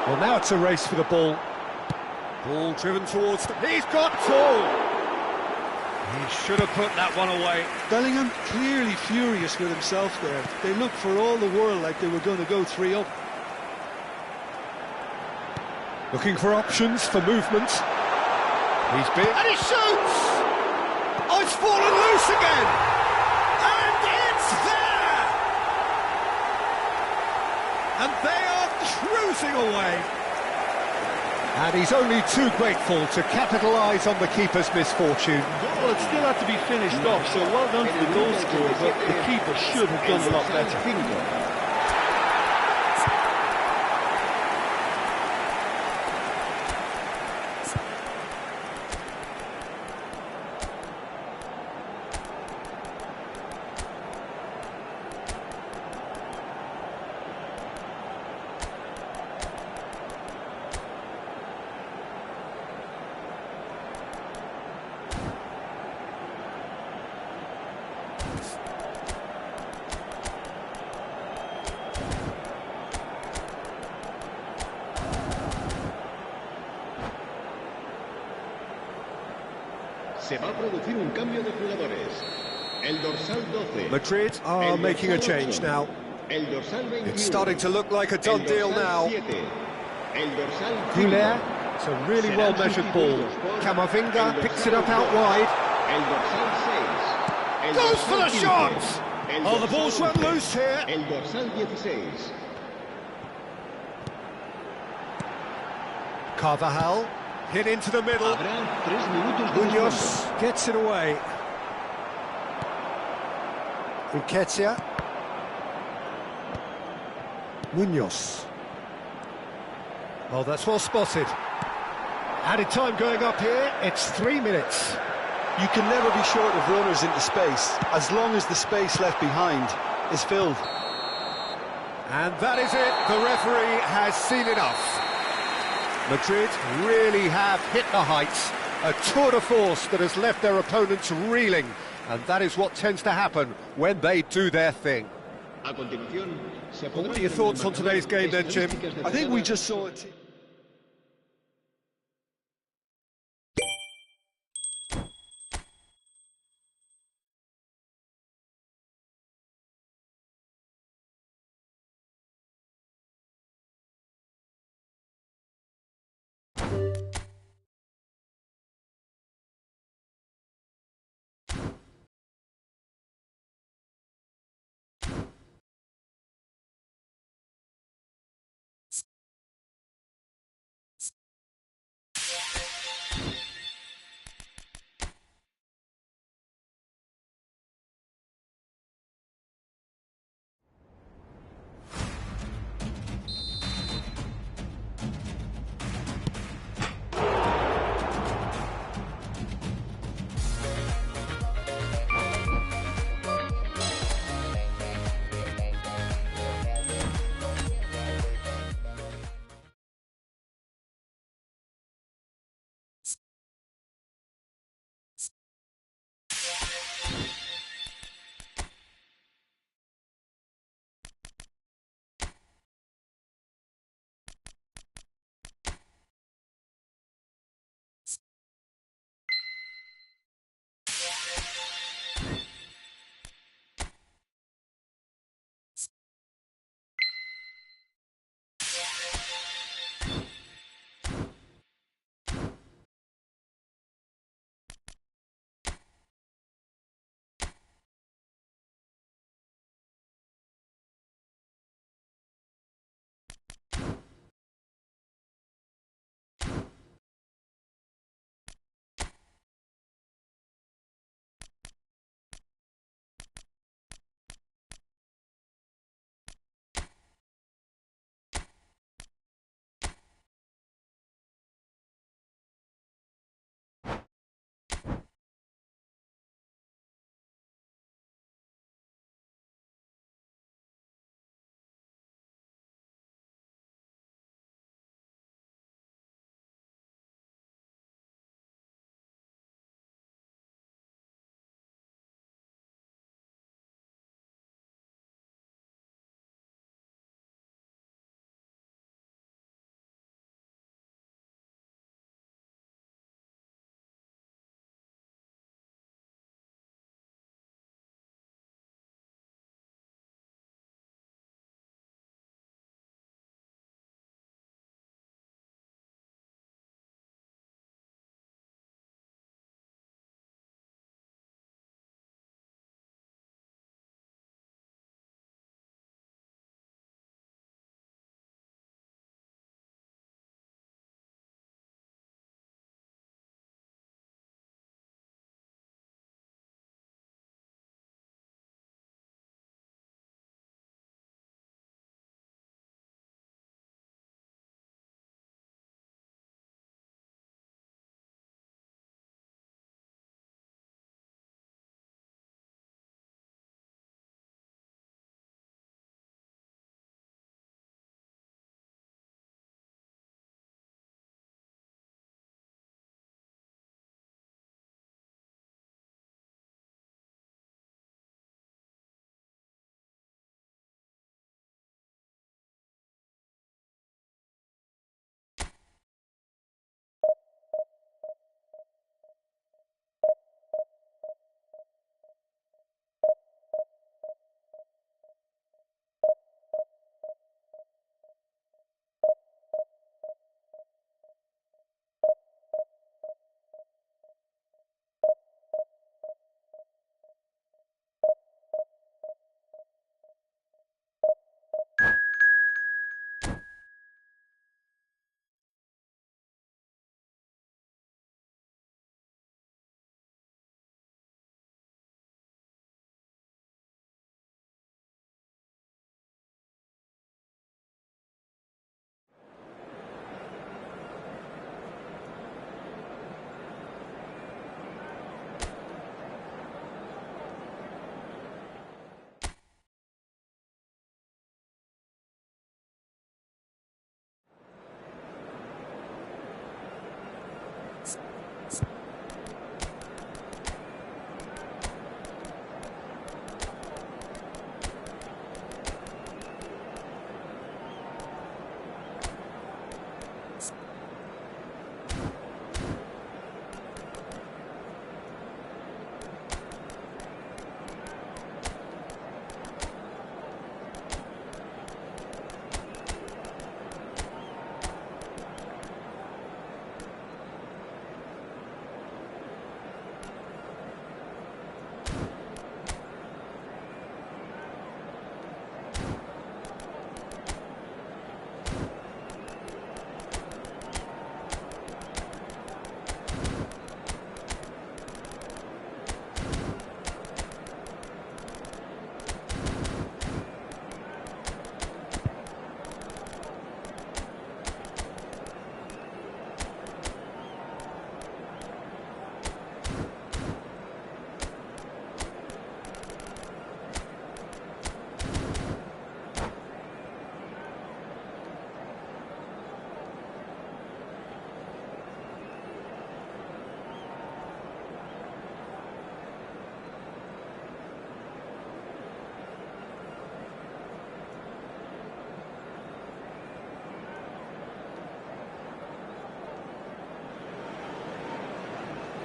Well, now it's a race for the ball. Ball driven towards the... He's got two! He should have put that one away. Bellingham clearly furious with himself there. They looked for all the world like they were going to go 3 up. Looking for options for movement. He's been... And he shoots! Oh, it's fallen loose again! And it's there! And they are cruising away. And he's only too grateful to capitalise on the keeper's misfortune. Well, it still had to be finished off, so well done to the goal scorer, but the keeper should have done a lot better. Se va a producir un cambio de jugadores. El dorsal 12. Madrid are making a change now. El dorsal 21. It's starting to look like a done deal now. 7. El dorsal 5. Goulet, it's a really well-measured ball. Camavinga picks it up out wide. El dorsal 6. El Goes for the dorsal 15. shot! El Oh, the dorsal ball's run 11. loose here. El dorsal 16. Carvajal, hit into the middle. Habrá 3 minutos de Munoz descuento. gets it away. Nketiah. Munoz. Oh, that's well spotted. Added time going up here, it's 3 minutes. You can never be short of runners into space, as long as the space left behind is filled. And that is it, the referee has seen enough. Madrid really have hit the heights, a tour de force that has left their opponents reeling, and that is what tends to happen when they do their thing. A continuación, se What podrán are your thoughts on today's game then, Jim? estadísticas I think we detalladas just saw it.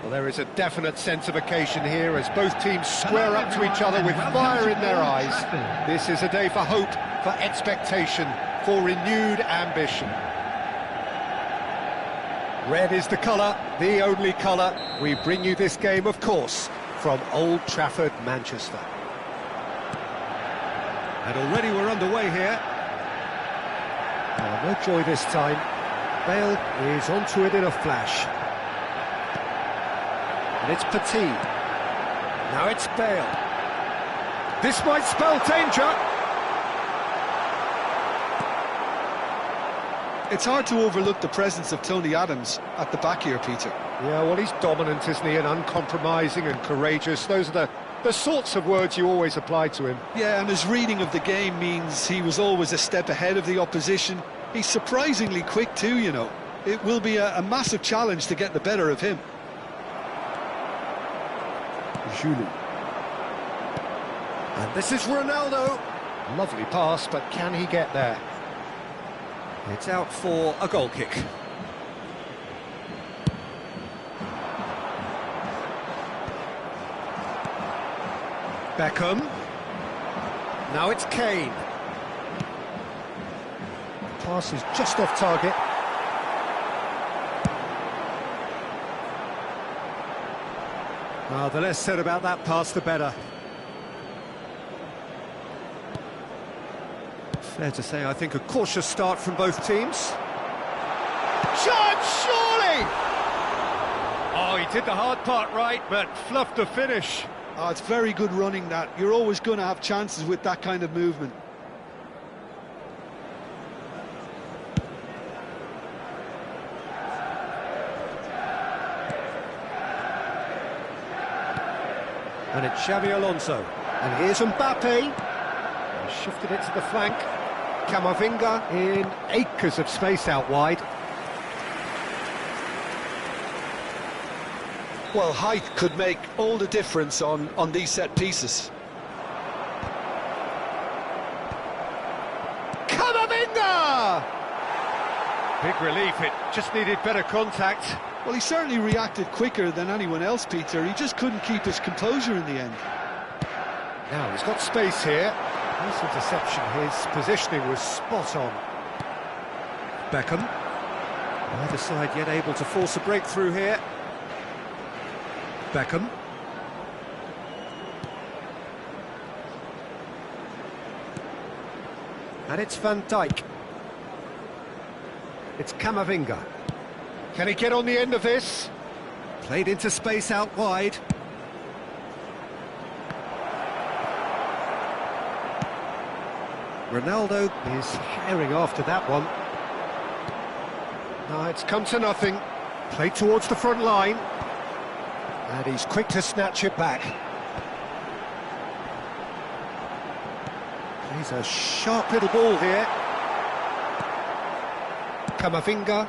Well, there is a definite sense of occasion here as both teams square up to each other with fire in their eyes. This is a day for hope, for expectation, for renewed ambition. Red is the colour, the only colour. We bring you this game, of course, from Old Trafford, Manchester. And already we're underway here. Oh, no joy this time. Bale is onto it in a flash. And it's Petit. Now it's Bale. This might spell danger. It's hard to overlook the presence of Tony Adams at the back here, Peter. Yeah, well, he's dominant, isn't he, and uncompromising and courageous. Those are the sorts of words you always apply to him. Yeah, and his reading of the game means he was always a step ahead of the opposition. He's surprisingly quick too, you know. It will be a massive challenge to get the better of him. Julie. And this is Ronaldo. Lovely pass, but can he get there? It's out for a goal kick. Beckham. Now it's Kane. Pass is just off target. The less said about that pass, the better. Fair to say, I think, a cautious start from both teams. Shot, surely! Oh, he did the hard part right, but fluffed the finish. Oh, it's very good running, that. You're always going to have chances with that kind of movement. And it's Xabi Alonso. And here's Mbappe. He shifted it to the flank. Camavinga in acres of space out wide. Well, height could make all the difference on these set pieces. Camavinga! Big relief, it just needed better contact. Well, he certainly reacted quicker than anyone else, Peter. He just couldn't keep his composure in the end. Now, he's got space here. Nice interception, his positioning was spot on. Beckham. Neither side yet able to force a breakthrough here. Beckham. And it's Van Dijk. It's Camavinga. Can he get on the end of this? Played into space out wide. Ronaldo is herring after that one. No, it's come to nothing. Played towards the front line. And he's quick to snatch it back. He's a sharp little ball here. Camavinga.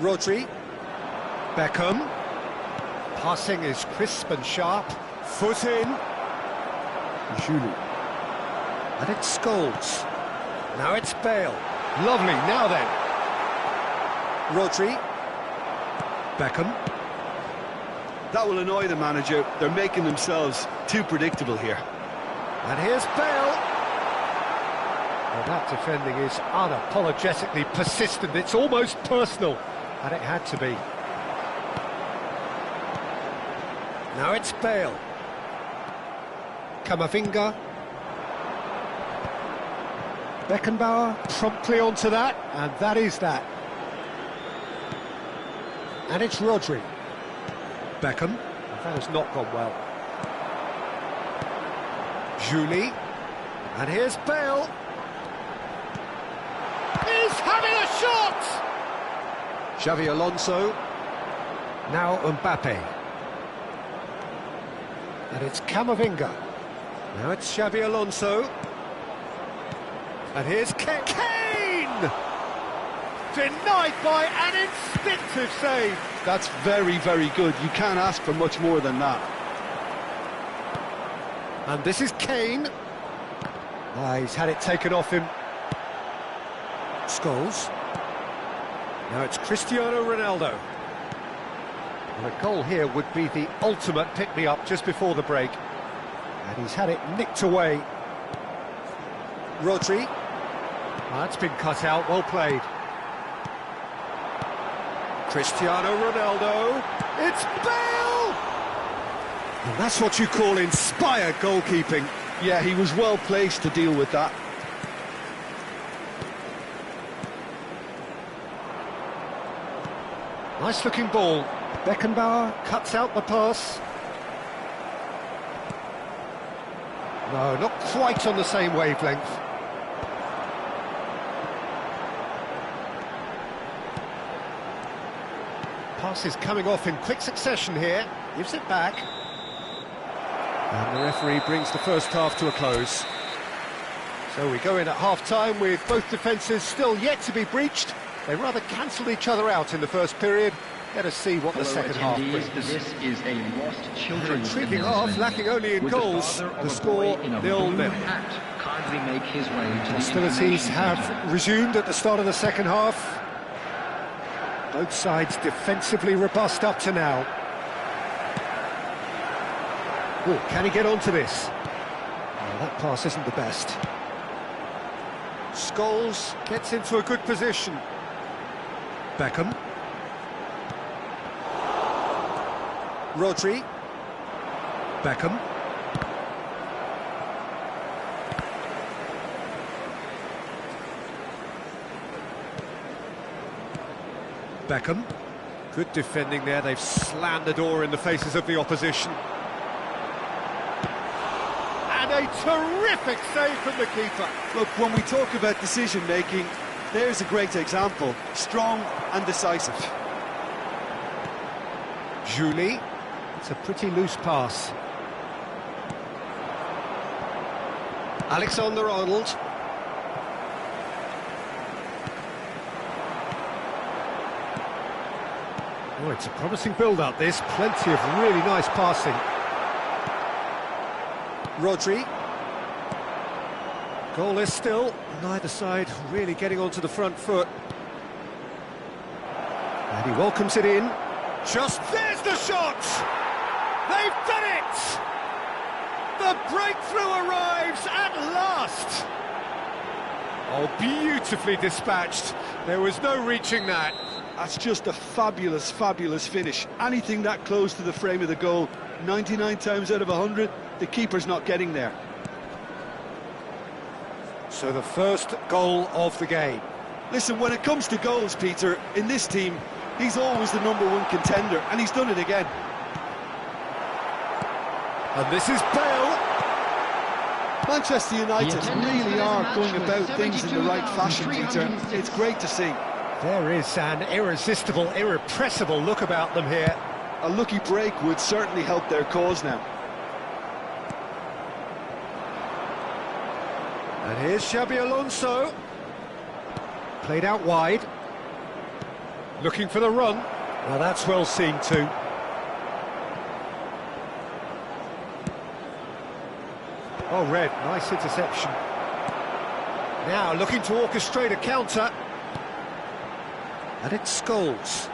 Rodri. Beckham. Passing is crisp and sharp. Foot in. Julie. And it's Scholes. Now it's Bale. Lovely, now then. Rodri. Beckham. That will annoy the manager. They're making themselves too predictable here. And here's Bale. Well, that defending is unapologetically persistent. It's almost personal. And it had to be. Now it's Bale. Camavinga. Beckenbauer promptly onto that, and that is that. And it's Rodri. Beckham. That has not gone well. Julie. And here's Bale. He's having a shot! Xabi Alonso. Now Mbappe. And it's Camavinga. Now it's Xabi Alonso. And here's Kane! Denied by an instinctive save. That's very, very good. You can't ask for much more than that. And this is Kane. He's had it taken off him. Scholes. Now it's Cristiano Ronaldo. And a goal here would be the ultimate pick-me-up just before the break. And he's had it nicked away. Rodri. That's been cut out, well played. Cristiano Ronaldo. It's Bale! And that's what you call inspired goalkeeping. Yeah, he was well placed to deal with that. Nice looking ball. Beckenbauer cuts out the pass. No, not quite on the same wavelength. Pass is coming off in quick succession here. Gives it back. And the referee brings the first half to a close. So we go in at half-time with both defences still yet to be breached. They rather cancelled each other out in the first period. Let us see what the second half brings. This is a lost children's Intriguing half, lacking only in goals. The score 0-0. Kindly make his way to Hostilities have resumed at the start of the second half. Both sides defensively robust up to now. Oh, can he get onto this? Oh, that pass isn't the best. Scholes gets into a good position. Beckham. Rodri. Beckham. Beckham. Good defending there, they've slammed the door in the faces of the opposition. And a terrific save from the keeper. Look, when we talk about decision-making, there's a great example. Strong and decisive. Julie. It's a pretty loose pass. Alexander-Arnold. Oh, it's a promising build-up, this. Plenty of really nice passing. Rodri. Goalless still. Neither side really getting onto the front foot. And he welcomes it in. Just there's the shot! They've done it! The breakthrough arrives at last! Oh, beautifully dispatched. There was no reaching that. That's just a fabulous, fabulous finish. Anything that close to the frame of the goal, 99 times out of 100, the keeper's not getting there. So the first goal of the game. Listen, when it comes to goals, Peter, in this team, he's always the #1 contender, and he's done it again. And this is Bale. Manchester United really are going about things in the right fashion, Peter. It's great to see. There is an irresistible, irrepressible look about them here. A lucky break would certainly help their cause now. And here's Xabi Alonso. Played out wide. Looking for the run. Well, that's well seen too. Oh, Red, nice interception. Now looking to orchestrate a counter. And it's Scholes.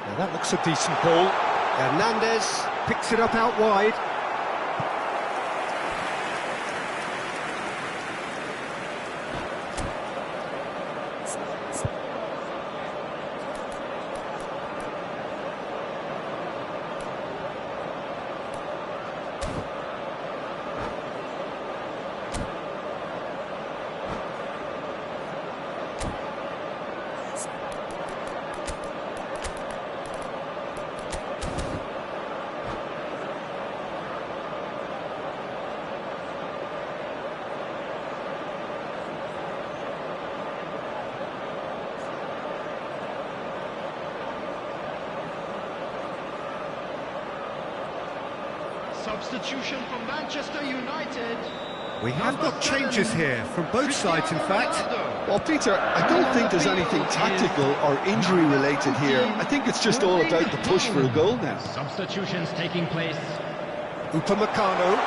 Now that looks a decent ball. Hernandez picks it up out wide. Substitution from Manchester United. We have got changes here from both sides, in fact. Well, Peter, I don't think there's anything tactical or injury-related here. I think it's just all about the push for a goal now. Substitutions taking place. Upamecano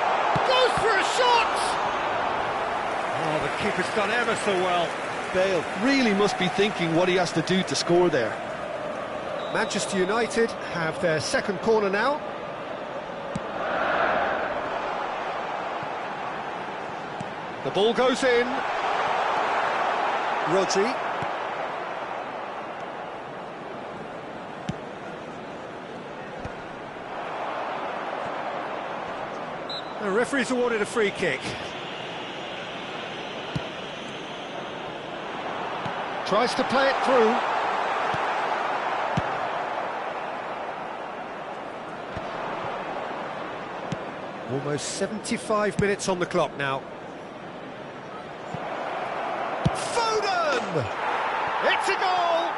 goes for a shot! Oh, the keeper's done ever so well. Bale really must be thinking what he has to do to score there. Manchester United have their second corner now. The ball goes in. Rodri. The referee's awarded a free kick. Tries to play it through. Almost 75 minutes on the clock now. Foden! It's a goal!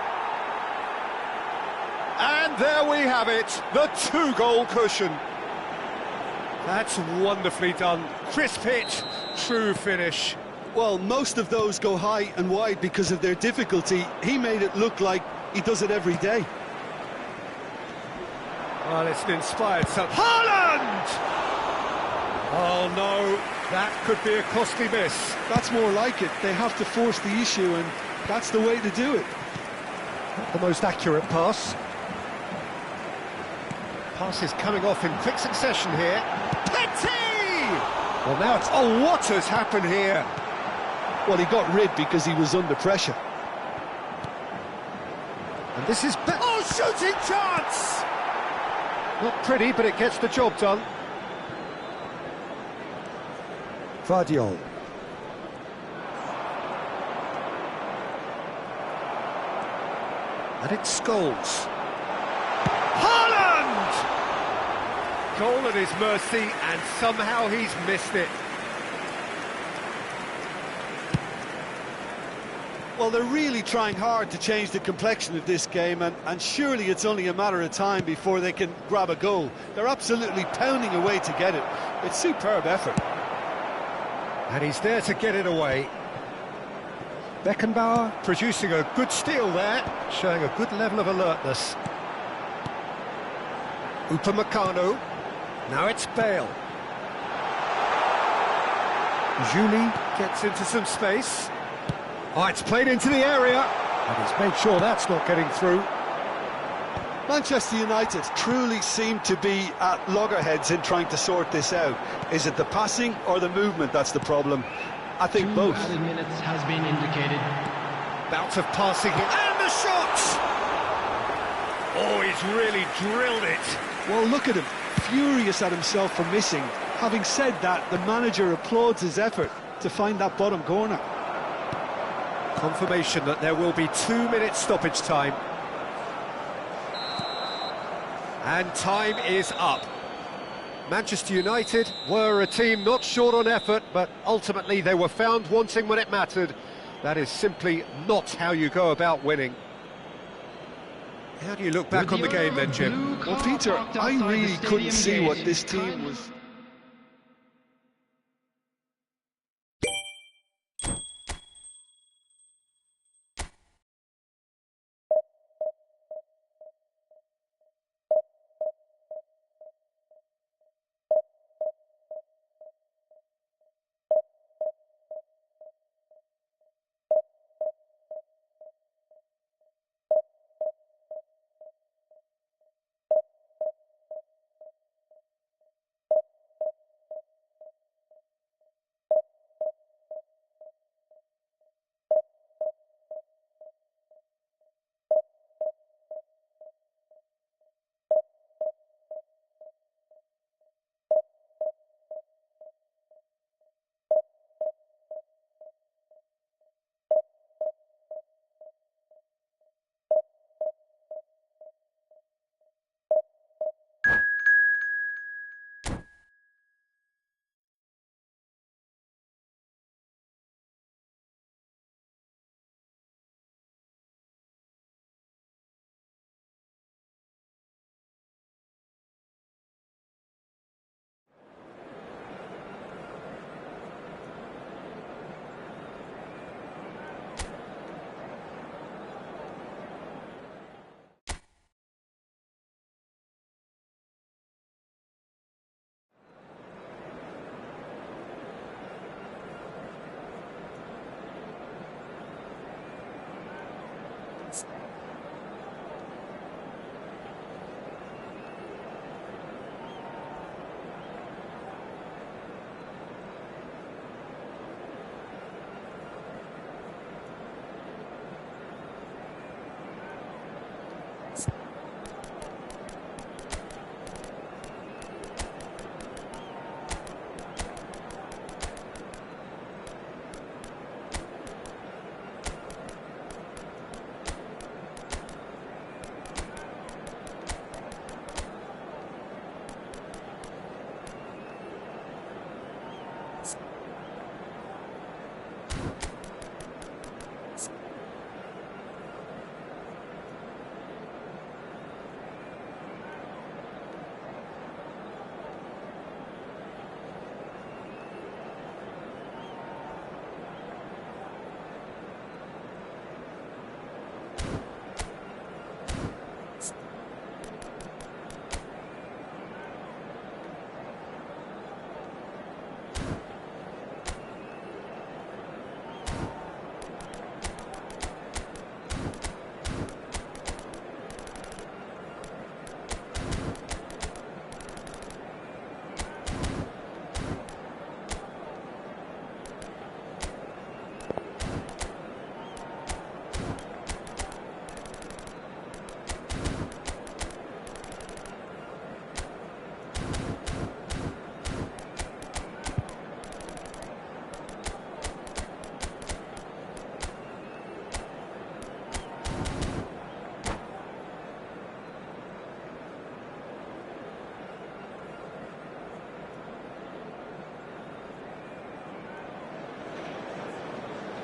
And there we have it, the two-goal cushion. That's wonderfully done. Crisp hit, true finish. Well, most of those go high and wide because of their difficulty. He made it look like he does it every day. Well, it's an inspired son. Haaland! Oh no, that could be a costly miss. That's more like it. They have to force the issue, and that's the way to do it. Not the most accurate pass. Pass is coming off in quick succession here. Petty! Well, now it's... Oh, what has happened here? Well, he got rid because he was under pressure. And this is... Oh, shooting chance! Not pretty, but it gets the job done. Vardiol. And it's Scholes. Haaland! Goal at his mercy, and somehow he's missed it. Well, they're really trying hard to change the complexion of this game, and surely it's only a matter of time before they can grab a goal. They're absolutely pounding away to get it. It's superb effort. And he's there to get it away. Beckenbauer producing a good steal there, showing a good level of alertness. Upamecano. Now it's Bale. Julie gets into some space. Oh, it's played into the area. And he's made sure that's not getting through. Manchester United truly seem to be at loggerheads in trying to sort this out. Is it the passing or the movement that's the problem? I think both. 2 added minutes has been indicated. Bout of passing here. And the shot! Oh, he's really drilled it. Well, look at him, furious at himself for missing. Having said that, the manager applauds his effort to find that bottom corner. Confirmation that there will be 2 minutes stoppage time. And time is up. Manchester United were a team not short on effort, but ultimately they were found wanting when it mattered. That is simply not how you go about winning. How do you look back on the game then, Jim? Well, Peter, I really couldn't see what this team was...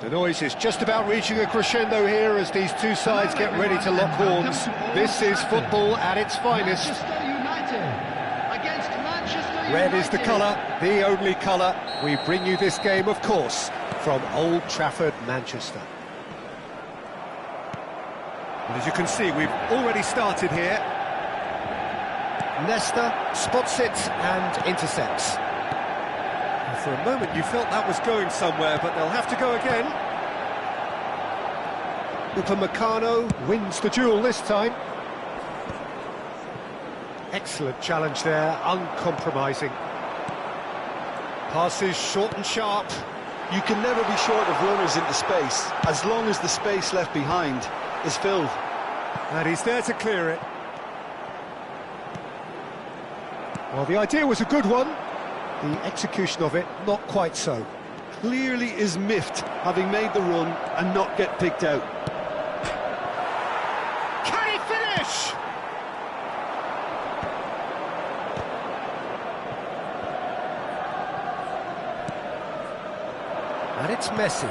The noise is just about reaching a crescendo here as these two sides get ready to lock horns. This is football at its finest. Manchester United against Manchester United. Red is the colour, the only colour. We bring you this game, of course, from Old Trafford, Manchester. And as you can see, we've already started here. Nesta spots it and intercepts. And for a moment you felt that was going somewhere, but they'll have to go again. Upamecano wins the duel this time. Excellent challenge there, uncompromising. Passes short and sharp. You can never be short of runners into space, as long as the space left behind is filled. And he's there to clear it. Well, the idea was a good one. The execution of it, not quite so. Clearly is miffed, having made the run and not get picked out. Can he finish? And it's Messi.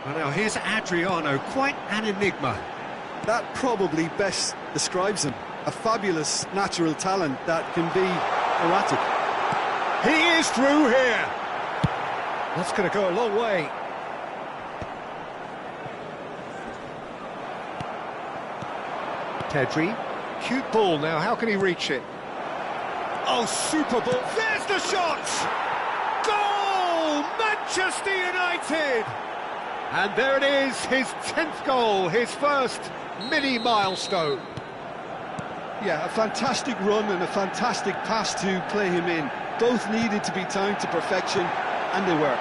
Well, now here's Adriano, quite an enigma. That probably best describes him. A fabulous natural talent that can be erratic. He is through here. That's going to go a long way. Pedri, cute ball now, how can he reach it? Oh, super ball, there's the shot! Goal! Manchester United! And there it is, his 10th goal, his first mini-milestone. Yeah, a fantastic run and a fantastic pass to play him in. Both needed to be timed to perfection, and they were.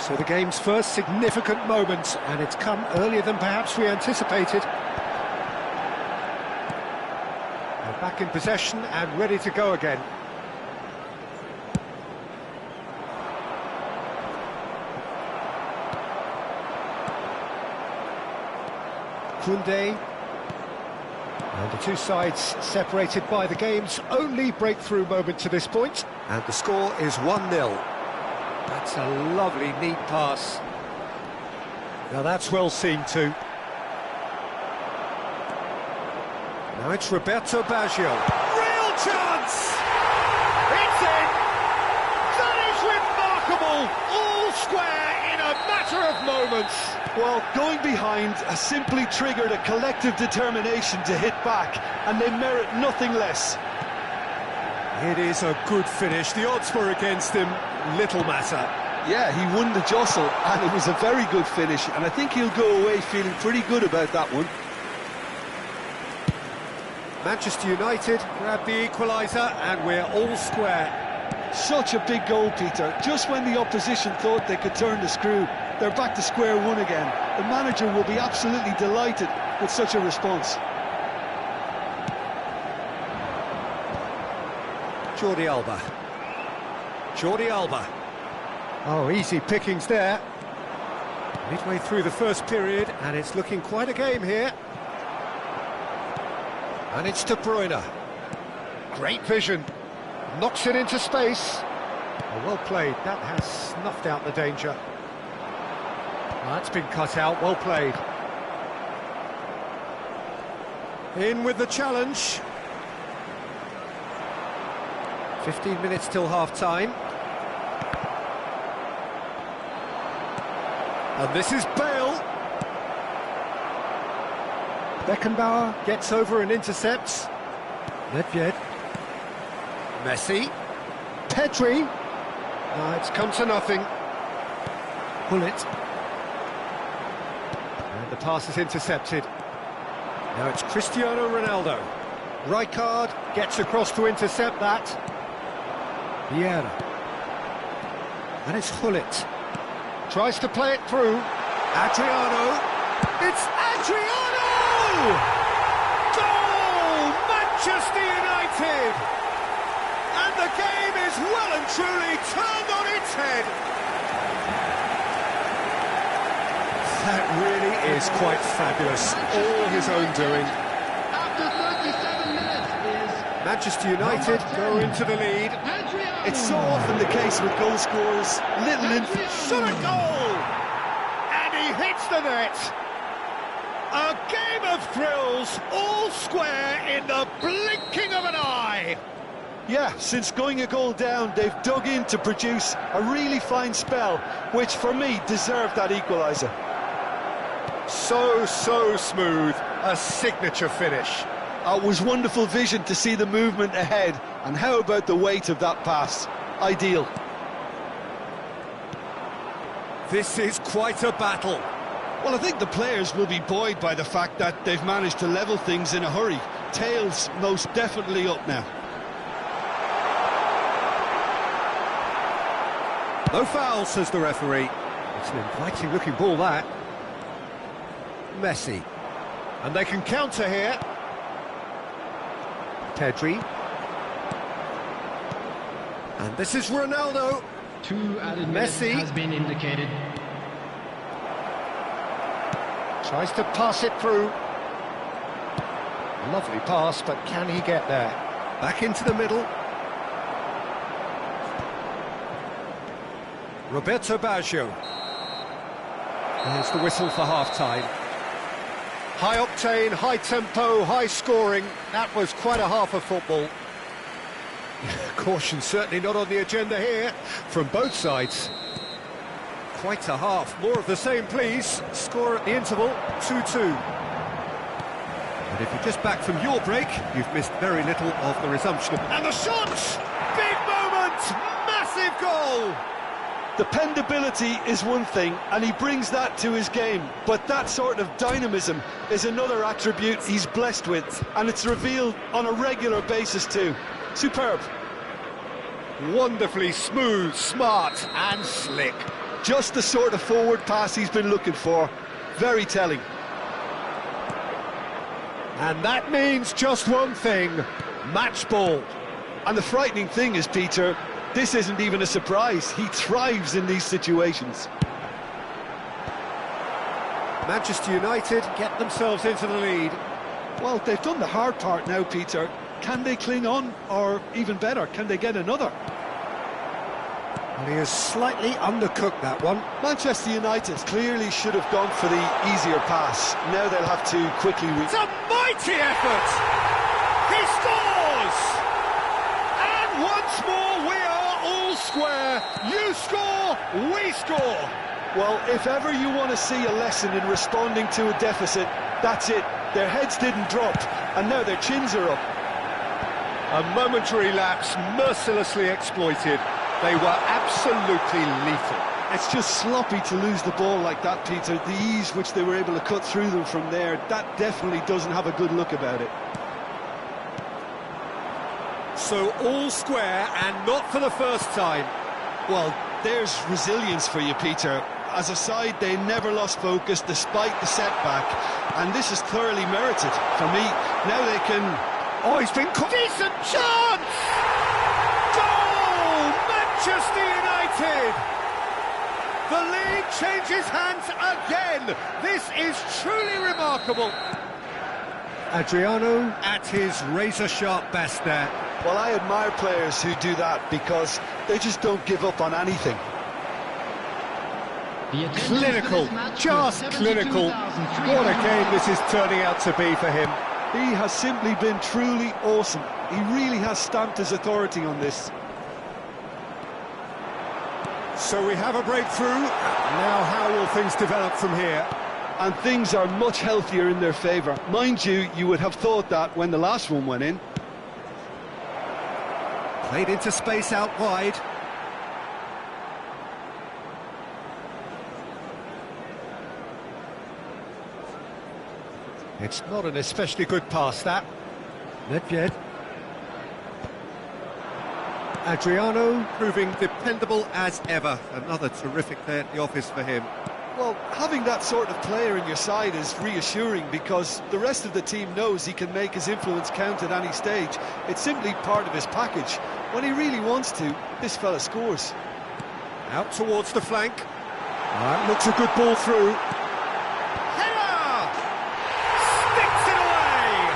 So the game's first significant moment, and it's come earlier than perhaps we anticipated. They're back in possession and ready to go again. Koundé. And the two sides separated by the game's only breakthrough moment to this point. And the score is 1-0. That's a lovely, neat pass. Now that's well seen too. Now it's Roberto Baggio. Real chance! It's in! That is remarkable! All square in a matter of moments. Well, going behind has simply triggered a collective determination to hit back, and they merit nothing less. It is a good finish. The odds were against him. Little matter. Yeah, he won the jostle, and it was a very good finish, and I think he'll go away feeling pretty good about that one. Manchester United grab the equaliser, and we're all square. Such a big goal, Peter. Just when the opposition thought they could turn the screw, they're back to square one again. The manager will be absolutely delighted with such a response. Jordi Alba. Jordi Alba. Oh, easy pickings there. Midway through the first period, and it's looking quite a game here. And it's De Bruyne. Great vision. Knocks it into space. Oh, well played. That has snuffed out the danger. That's been cut out. Well played. In with the challenge. 15 minutes till half-time. And this is Bale. Beckenbauer gets over and intercepts. Nedved. Messi. Pedri. It's come to nothing. Bullet. And the pass is intercepted. Now it's Cristiano Ronaldo. Rijkaard gets across to intercept that. Vieira. And it's Hullet. Tries to play it through. Adriano. It's Adriano! Goal! Manchester United! And the game is well and truly turned on its head. That really is quite fabulous. All his own doing. After 37 minutes is Manchester United go into the lead. It's so often the case with goal scorers, little influence. Shot a goal! And he hits the net. A game of thrills, all square in the blinking of an eye. Yeah, since going a goal down, they've dug in to produce a really fine spell, which for me deserved that equaliser. So smooth, a signature finish. It was wonderful vision to see the movement ahead, and how about the weight of that pass? Ideal. This is quite a battle. Well, I think the players will be buoyed by the fact that they've managed to level things in a hurry. Tails most definitely up now. No foul, says the referee. It's an inviting looking ball, that. Messi. And they can counter here. Pedri. And this is Ronaldo. 2 added minutes Messi has been indicated. tries to pass it through. Lovely pass, but can he get there? Back into the middle. Roberto Baggio. There's the whistle for half-time. High octane, high tempo, high scoring. That was quite a half of football. Caution certainly not on the agenda here from both sides. Quite a half. More of the same, please. Score at the interval, 2-2. But if you're just back from your break, you've missed very little of the resumption. And the shot! Big moment! Massive goal! Dependability is one thing, and he brings that to his game, but that sort of dynamism is another attribute he's blessed with, and it's revealed on a regular basis too. Superb. Wonderfully smooth, smart and slick. Just the sort of forward pass he's been looking for. Very telling. And that means just one thing, match ball. And the frightening thing is, Peter, this isn't even a surprise. He thrives in these situations. Manchester United get themselves into the lead. Well, they've done the hard part now, Peter. Can they cling on, or even better, can they get another? Well, he has slightly undercooked that one. Manchester United clearly should have gone for the easier pass. Now they'll have to quickly... It's a mighty effort! He scores! And once more we are all square. You score, we score. Well, if ever you want to see a lesson in responding to a deficit, that's it. Their heads didn't drop, and now their chins are up. A momentary lapse, mercilessly exploited. They were absolutely lethal. It's just sloppy to lose the ball like that, Peter. The ease which they were able to cut through them from there, that definitely doesn't have a good look about it. So all square, and not for the first time. Well, there's resilience for you, Peter. As a side, they never lost focus despite the setback, and this is thoroughly merited. For me, now they can... Oh, he's been caught. Decent chance! Goal! Manchester United! The lead changes hands again. This is truly remarkable. Adriano at his razor-sharp best there. Well, I admire players who do that because they just don't give up on anything. Clinical, just clinical. What a game this is turning out to be for him. He has simply been truly awesome. He really has stamped his authority on this. So we have a breakthrough. Now how will things develop from here? And things are much healthier in their favour. Mind you, you would have thought that when the last one went in. Played into space out wide. It's not an especially good pass, that. Nedved. Adriano proving dependable as ever. Another terrific day at the office for him. Well, having that sort of player in your side is reassuring because the rest of the team knows he can make his influence count at any stage. It's simply part of his package. When he really wants to, this fella scores. Out towards the flank. That looks a good ball through. Header! Sticks it away!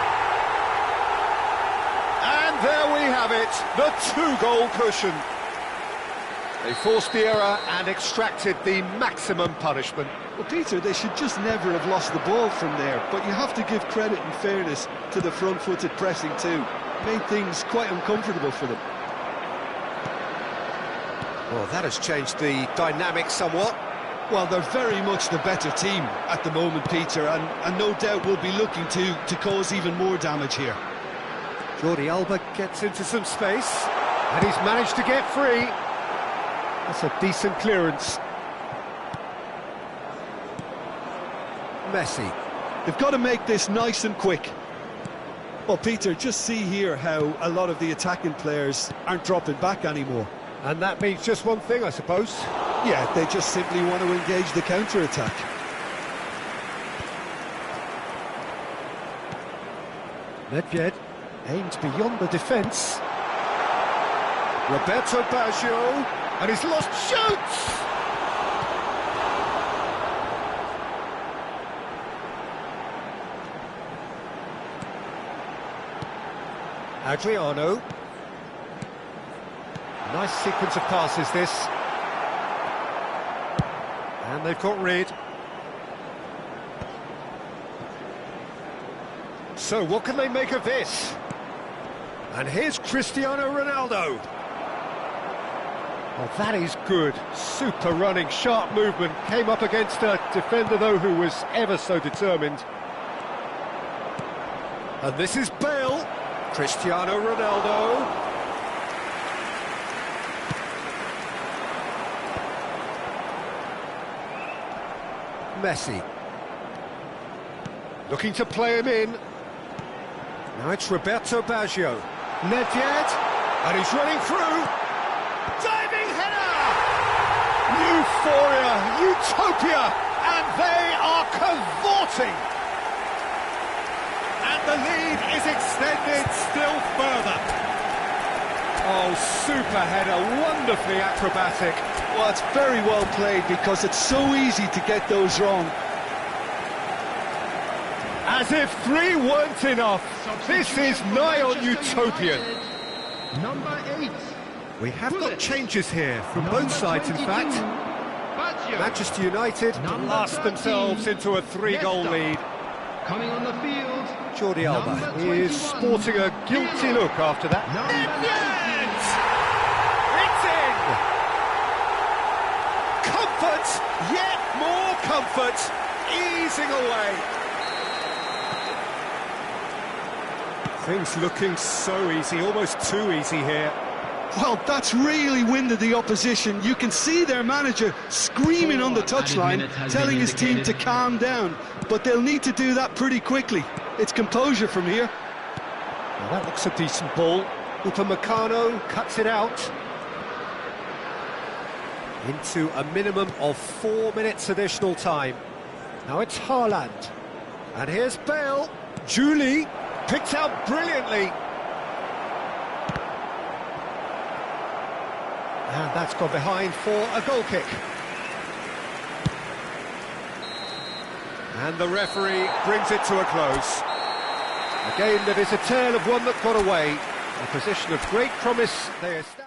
And have it, the two-goal cushion. They forced the error and extracted the maximum punishment. Well, Peter, they should just never have lost the ball from there, but you have to give credit and fairness to the front-footed pressing too. Made things quite uncomfortable for them. Well, that has changed the dynamic somewhat. Well, they're very much the better team at the moment, Peter, and no doubt will be looking to cause even more damage here. Jordi Alba gets into some space, and he's managed to get free. That's a decent clearance. Messi. They've got to make this nice and quick. Well, Peter, just see here how a lot of the attacking players aren't dropping back anymore. And that means just one thing, I suppose. Yeah, they just simply want to engage the counter-attack. Nedved aims beyond the defence. Roberto Baggio, and he's lost shoots! Adriano. Nice sequence of passes, this. And they've got rid. So what can they make of this? And here's Cristiano Ronaldo. Well, that is good. Super running, sharp movement. Came up against a defender, though, who was ever so determined. And this is Bale. Cristiano Ronaldo. Messi. Looking to play him in. Now it's Roberto Baggio. Nedved, and he's running through. Diving header! Euphoria, utopia, and they are cavorting. And the lead is extended still further. Oh, super header, wonderfully acrobatic. Well, it's very well played because it's so easy to get those wrong. As if three weren't enough. This is nigh on utopian. Number 8. We have got changes here from both sides, in fact. Manchester United blast themselves into a three-goal lead. Coming on the field. Jordi Alba is sporting a guilty look after that. Nedved! It's in! Comfort, yet more comfort, easing away. Things looking so easy, almost too easy here. Well, that's really winded the opposition. You can see their manager screaming on the touchline, telling his team to calm down. But they'll need to do that pretty quickly. It's composure from here. Well, that looks a decent ball. Upamecano cuts it out. Into a minimum of 4 minutes additional time. Now it's Haaland. And here's Bale. Julie picked out brilliantly. And that's gone behind for a goal kick. And the referee brings it to a close. A game that is a tale of one that got away. A position of great promise they established.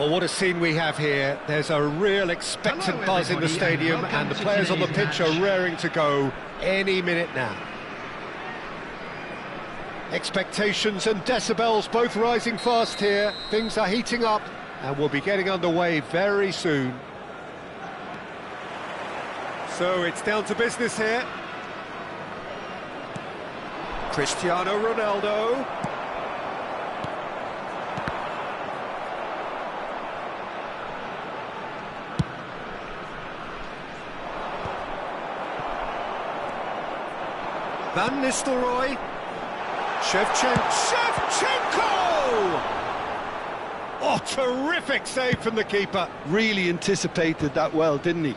Well, what a scene we have here. There's a real expectant buzz in the stadium, and the players on the pitch are raring to go any minute now. Expectations and decibels both rising fast here. Things are heating up, and we'll be getting underway very soon. So it's down to business here. Cristiano Ronaldo. Van Nistelrooy. Shevchenko! Oh, terrific save from the keeper. Really anticipated that well, didn't he?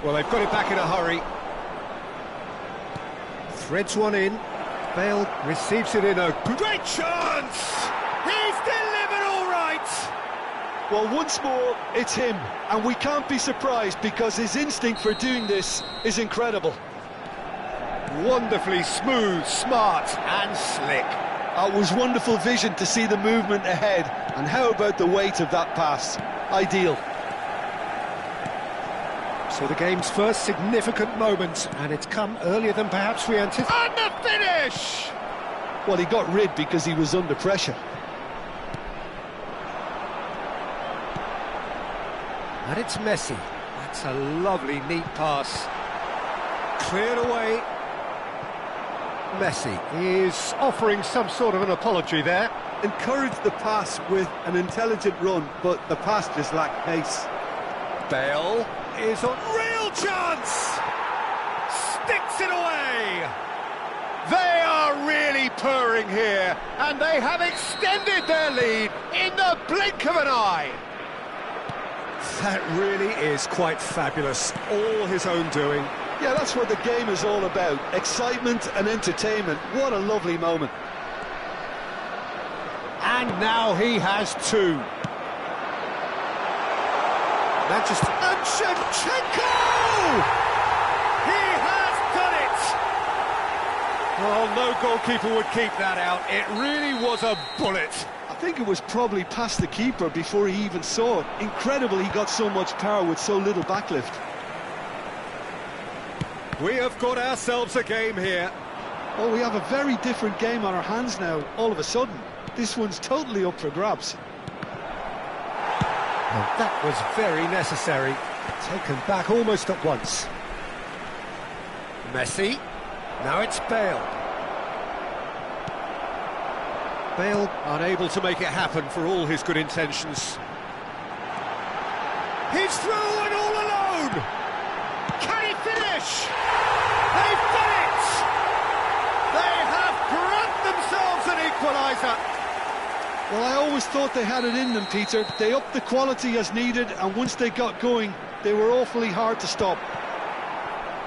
Well, they've got it back in a hurry. Threads one in. Bale receives it in a great chance! He's delivered all right! Well, once more, it's him, and we can't be surprised because his instinct for doing this is incredible. Wonderfully smooth, smart and slick. It was wonderful vision to see the movement ahead, and how about the weight of that pass? Ideal. So the game's first significant moment, and it's come earlier than perhaps we anticipated. And the finish! Well, he got rid because he was under pressure. And it's Messi. That's a lovely, neat pass. Cleared away. Messi is offering some sort of an apology there. Encouraged the pass with an intelligent run, but the pass just lacked pace. Bale is on real chance! Sticks it away! They are really purring here, and they have extended their lead in the blink of an eye. That really is quite fabulous, all his own doing. Yeah, that's what the game is all about. Excitement and entertainment. What a lovely moment. And now he has two. Manchester and Shevchenko! He has done it! Well, no goalkeeper would keep that out. It really was a bullet. I think it was probably past the keeper before he even saw it. Incredible he got so much power with so little backlift. We have got ourselves a game here. Oh, we have a very different game on our hands now, all of a sudden. This one's totally up for grabs. And that was very necessary. Taken back almost at once. Messi. Now it's Bale. Bale unable to make it happen for all his good intentions. He's through and all alone! Can he finish? They've done it! They have grabbed themselves an equaliser! Well, I always thought they had it in them, Peter. They upped the quality as needed, and once they got going, they were awfully hard to stop.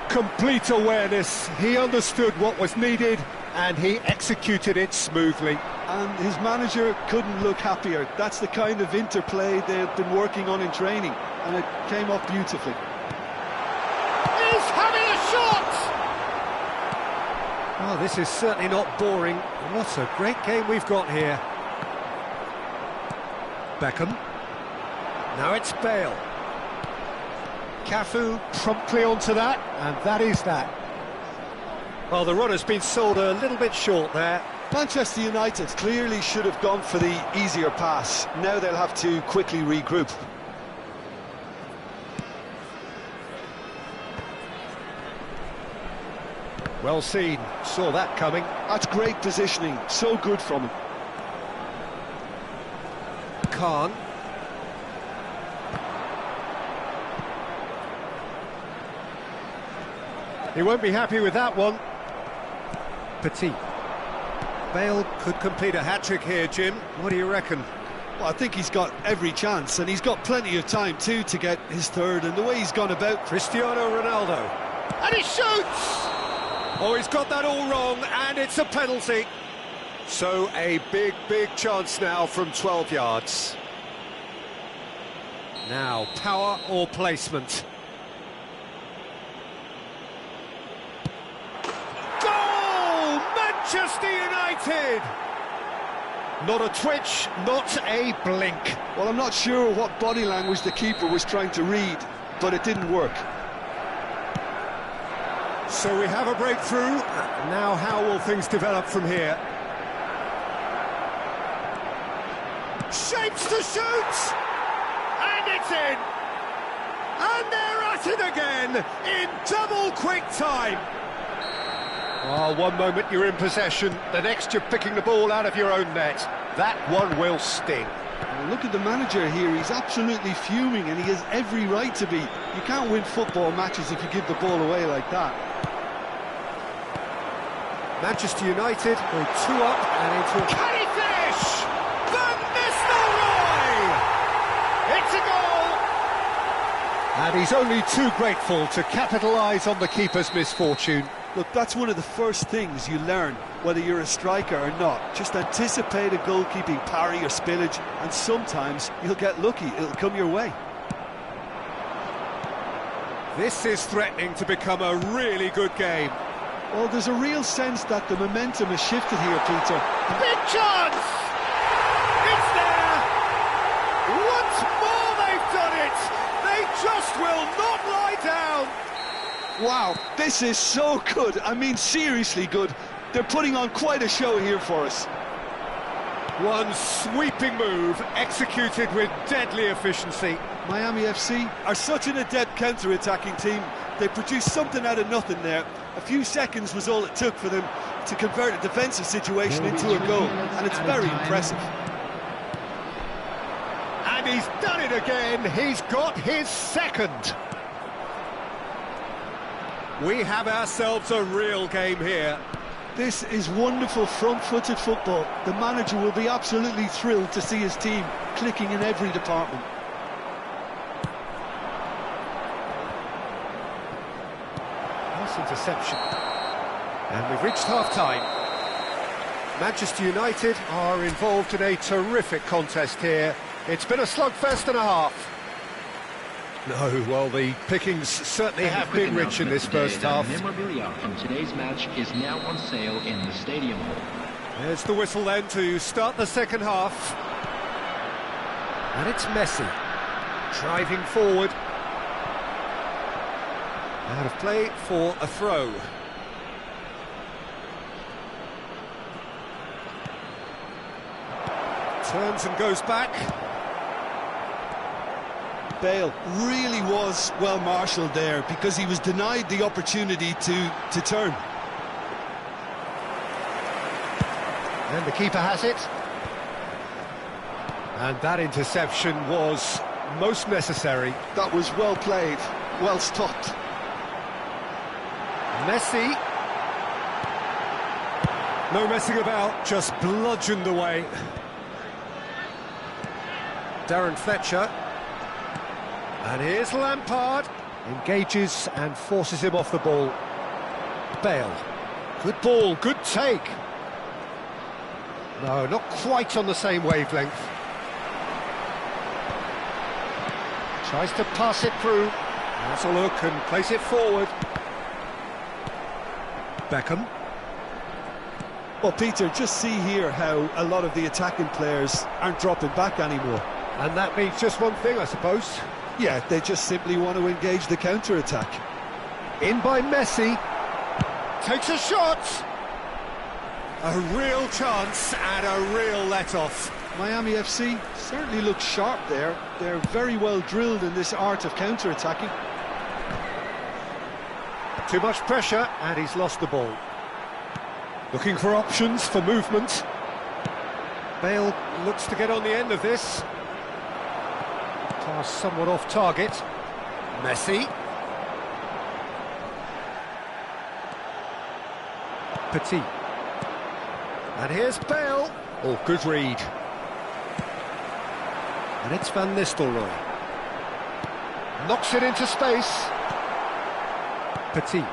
Complete awareness. He understood what was needed, and he executed it smoothly. And his manager couldn't look happier. That's the kind of interplay they've been working on in training, and it came off beautifully. He's having a shot! Oh, this is certainly not boring. What a great game we've got here. Beckham. Now it's Bale. Cafu promptly onto that, and that is that. Well, the run has been sold a little bit short there. Manchester United clearly should have gone for the easier pass. Now they'll have to quickly regroup. Well seen, saw that coming. That's great positioning, so good from him. Khan. He won't be happy with that one. Petit. Bale could complete a hat-trick here, Jim. What do you reckon? Well, I think he's got every chance, and he's got plenty of time too to get his third, and the way he's gone about. Cristiano Ronaldo. And he shoots! Oh, he's got that all wrong, and it's a penalty. So a big, big chance now from 12 yards. Now, power or placement? Goal! Manchester United! Not a twitch, not a blink. Well, I'm not sure what body language the keeper was trying to read, but it didn't work. So we have a breakthrough. Now how will things develop from here? Shapes to shoot! And it's in! And they're at it again, in double quick time. Oh, one moment you're in possession, the next you're picking the ball out of your own net. That one will sting. Well, look at the manager here, he's absolutely fuming and he has every right to be. You can't win football matches if you give the ball away like that. Manchester United go 2 up and into a... Can he finish? Van Nistelrooy! It's a goal! And he's only too grateful to capitalise on the keeper's misfortune. Look, that's one of the first things you learn, whether you're a striker or not. Just anticipate a goalkeeping parry or spillage, and sometimes you'll get lucky, it'll come your way. This is threatening to become a really good game. Well, there's a real sense that the momentum has shifted here, Peter. Big chance! It's there! Once more they've done it! They just will not lie down! Wow, this is so good. I mean, seriously good. They're putting on quite a show here for us. One sweeping move, executed with deadly efficiency. Miami FC are such an adept counter-attacking team. They produced something out of nothing there. A few seconds was all it took for them to convert a defensive situation into a goal, and it's very impressive. And he's done it again. He's got his second. We have ourselves a real game here. This is wonderful front-footed football. The manager will be absolutely thrilled to see his team clicking in every department. Nice interception. And we've reached half-time. Manchester United are involved in a terrific contest here. It's been a slugfest and a half. No, well, the pickings certainly have been rich in this first half. Memorabilia from today's match is now on sale in the stadium hall. There's the whistle then to start the second half. And it's Messi, driving forward. Out of play for a throw. Turns and goes back. Bale really was well marshalled there because he was denied the opportunity to turn. And the keeper has it. And that interception was most necessary. That was well played, well stopped. Messi. No messing about, just bludgeoned away. Darren Fletcher. And here's Lampard. Engages and forces him off the ball. Bale. Good ball, good take. No, not quite on the same wavelength. Tries to pass it through. Has a look and place it forward. Beckham. Well, Peter, just see here how a lot of the attacking players aren't dropping back anymore. And that means just one thing, I suppose. Yeah, they just simply want to engage the counter-attack. In by Messi. Takes a shot. A real chance and a real let-off. Miami FC certainly looks sharp there. They're very well drilled in this art of counter-attacking. Too much pressure, and he's lost the ball. Looking for options for movement. Bale looks to get on the end of this. Pass somewhat off target. Messi. Petit. And here's Bale. Oh, good read. And it's Van Nistelrooy. Knocks it into space. Petit.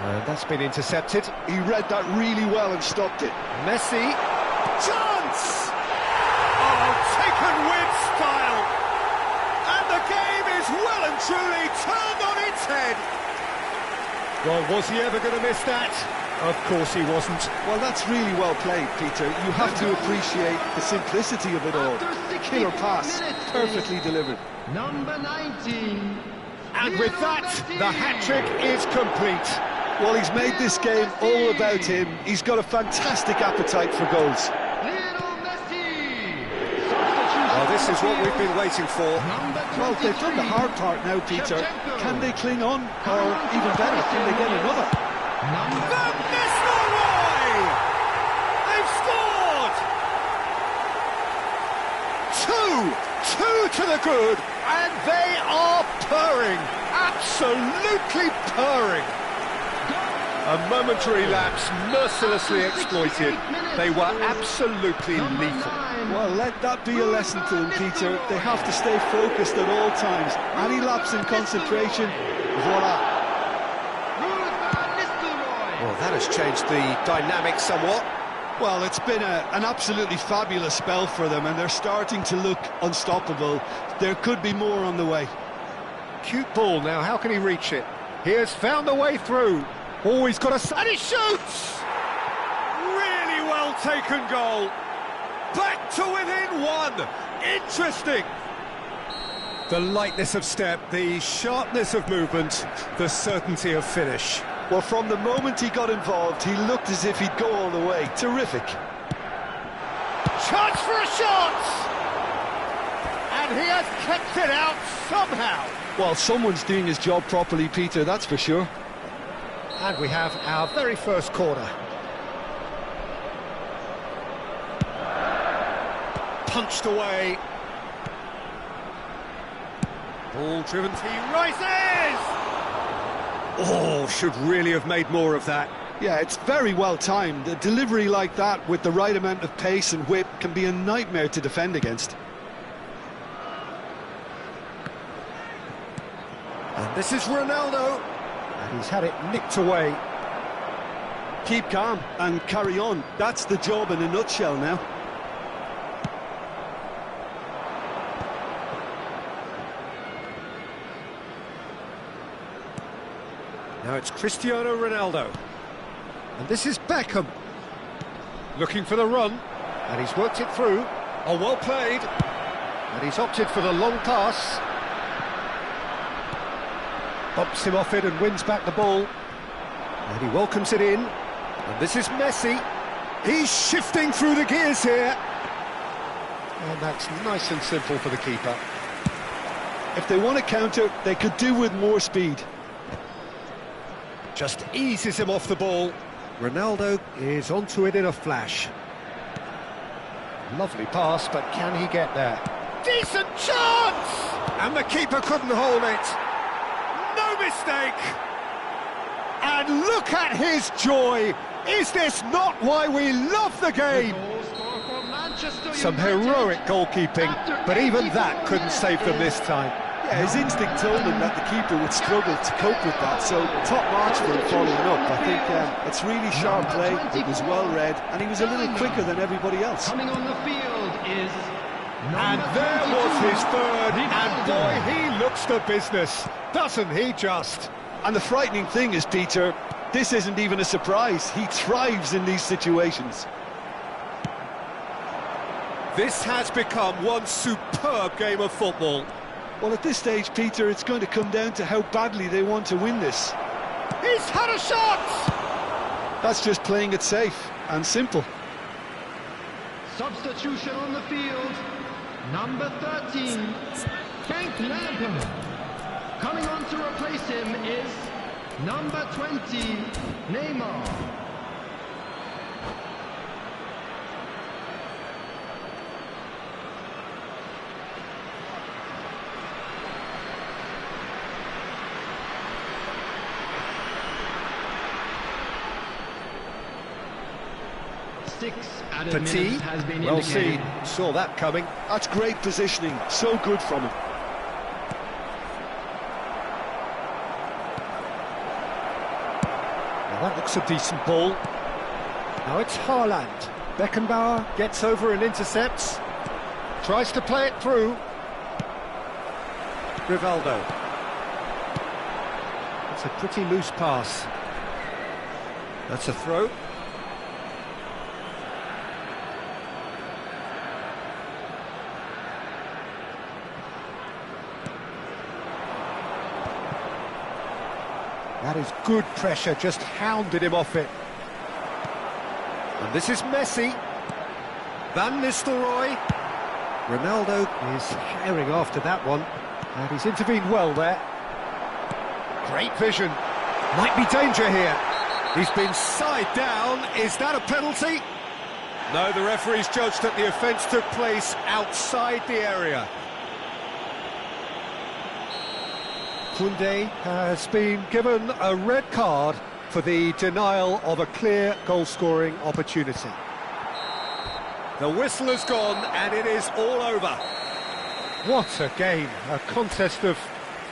And that's been intercepted. He read that really well and stopped it. Messi. Chance! Oh, taken with style. And the game is well and truly turned on its head. Well, was he ever going to miss that? Of course he wasn't. Well, that's really well played, Peter. You have to appreciate the simplicity of it all. Killer pass, perfectly delivered. Number 19. And with that, the hat-trick is complete. Well, he's made this game all about him. He's got a fantastic appetite for goals. Well, this is what we've been waiting for. Well, they've done the hard part now, Peter. Can they cling on? Or even better, can they get another? Van Nistelrooy! They've scored! Two to the good, and they are purring, absolutely purring. A momentary lapse, mercilessly exploited. They were absolutely lethal. Well, let that be a lesson to them, Peter. They have to stay focused at all times. Any lapse in concentration, voila. Well, that has changed the dynamic somewhat. Well, it's been an absolutely fabulous spell for them, and they're starting to look unstoppable. There could be more on the way. Cute ball now, how can he reach it? He has found a way through. Oh, he's got a... and he shoots! Really well taken goal. Back to within one. Interesting. The lightness of step, the sharpness of movement, the certainty of finish. Well, from the moment he got involved, he looked as if he'd go all the way. Terrific. Chance for a shot! And he has kept it out somehow. Well, someone's doing his job properly, Peter, that's for sure. And we have our very first corner. Punched away. Ball driven, he rises! Oh, should really have made more of that. Yeah, it's very well timed. A delivery like that with the right amount of pace and whip can be a nightmare to defend against. And this is Ronaldo. And he's had it nicked away. Keep calm and carry on. That's the job in a nutshell now. Now it's Cristiano Ronaldo. And this is Beckham. Looking for the run. And he's worked it through. Oh, well played. And he's opted for the long pass. Bumps him off it and wins back the ball. And he welcomes it in. And this is Messi. He's shifting through the gears here. And that's nice and simple for the keeper. If they want to counter, they could do with more speed. Just eases him off the ball. Ronaldo is onto it in a flash. Lovely pass, but can he get there? Decent chance! And the keeper couldn't hold it. No mistake! And look at his joy! Is this not why we love the game? Some heroic goalkeeping, but even that couldn't save them this time. Yeah, his instinct told him that the keeper would struggle to cope with that, so top marks for him following up. I think it's really sharp play, it was well read, and he was a little quicker than everybody else. Coming on the field is... And there was his third, and boy, he looks the business, doesn't he just? And the frightening thing is, Peter, this isn't even a surprise. He thrives in these situations. This has become one superb game of football. Well, at this stage, Peter, it's going to come down to how badly they want to win this. He's had a shot! That's just playing it safe and simple. Substitution on the field. Number 13, Frank Lampard. Coming on to replace him is number 20, Neymar. Petit, has been well indicated. seen, saw that coming. That's great positioning, so good from him. Well, that looks a decent ball. Now it's Haaland. Beckenbauer gets over and intercepts. Tries to play it through. Rivaldo. It's a pretty loose pass. That's a throw. That is good pressure, just hounded him off it. And this is Messi. Van Nistelrooy. Ronaldo is herring after that one. And he's intervened well there. Great vision. Might be danger here. He's been side down. Is that a penalty? No, the referee's judged that the offence took place outside the area. Koundé has been given a red card for the denial of a clear goal-scoring opportunity. The whistle has gone and it is all over. What a game, a contest of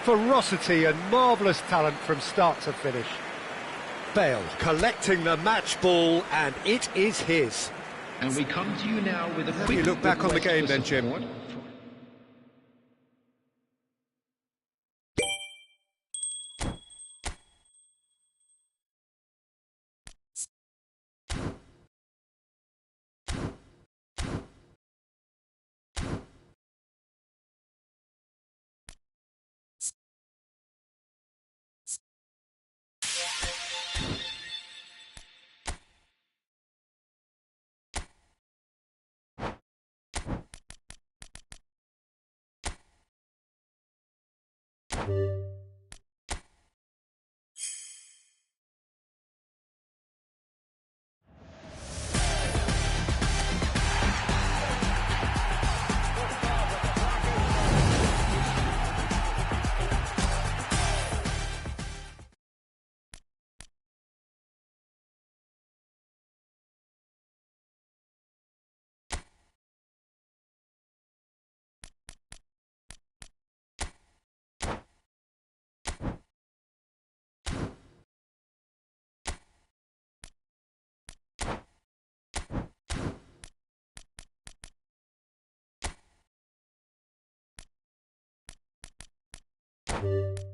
ferocity and marvellous talent from start to finish. Bale collecting the match ball and it is his. And we come to you now with a quick You look back on the game then, Jim. support.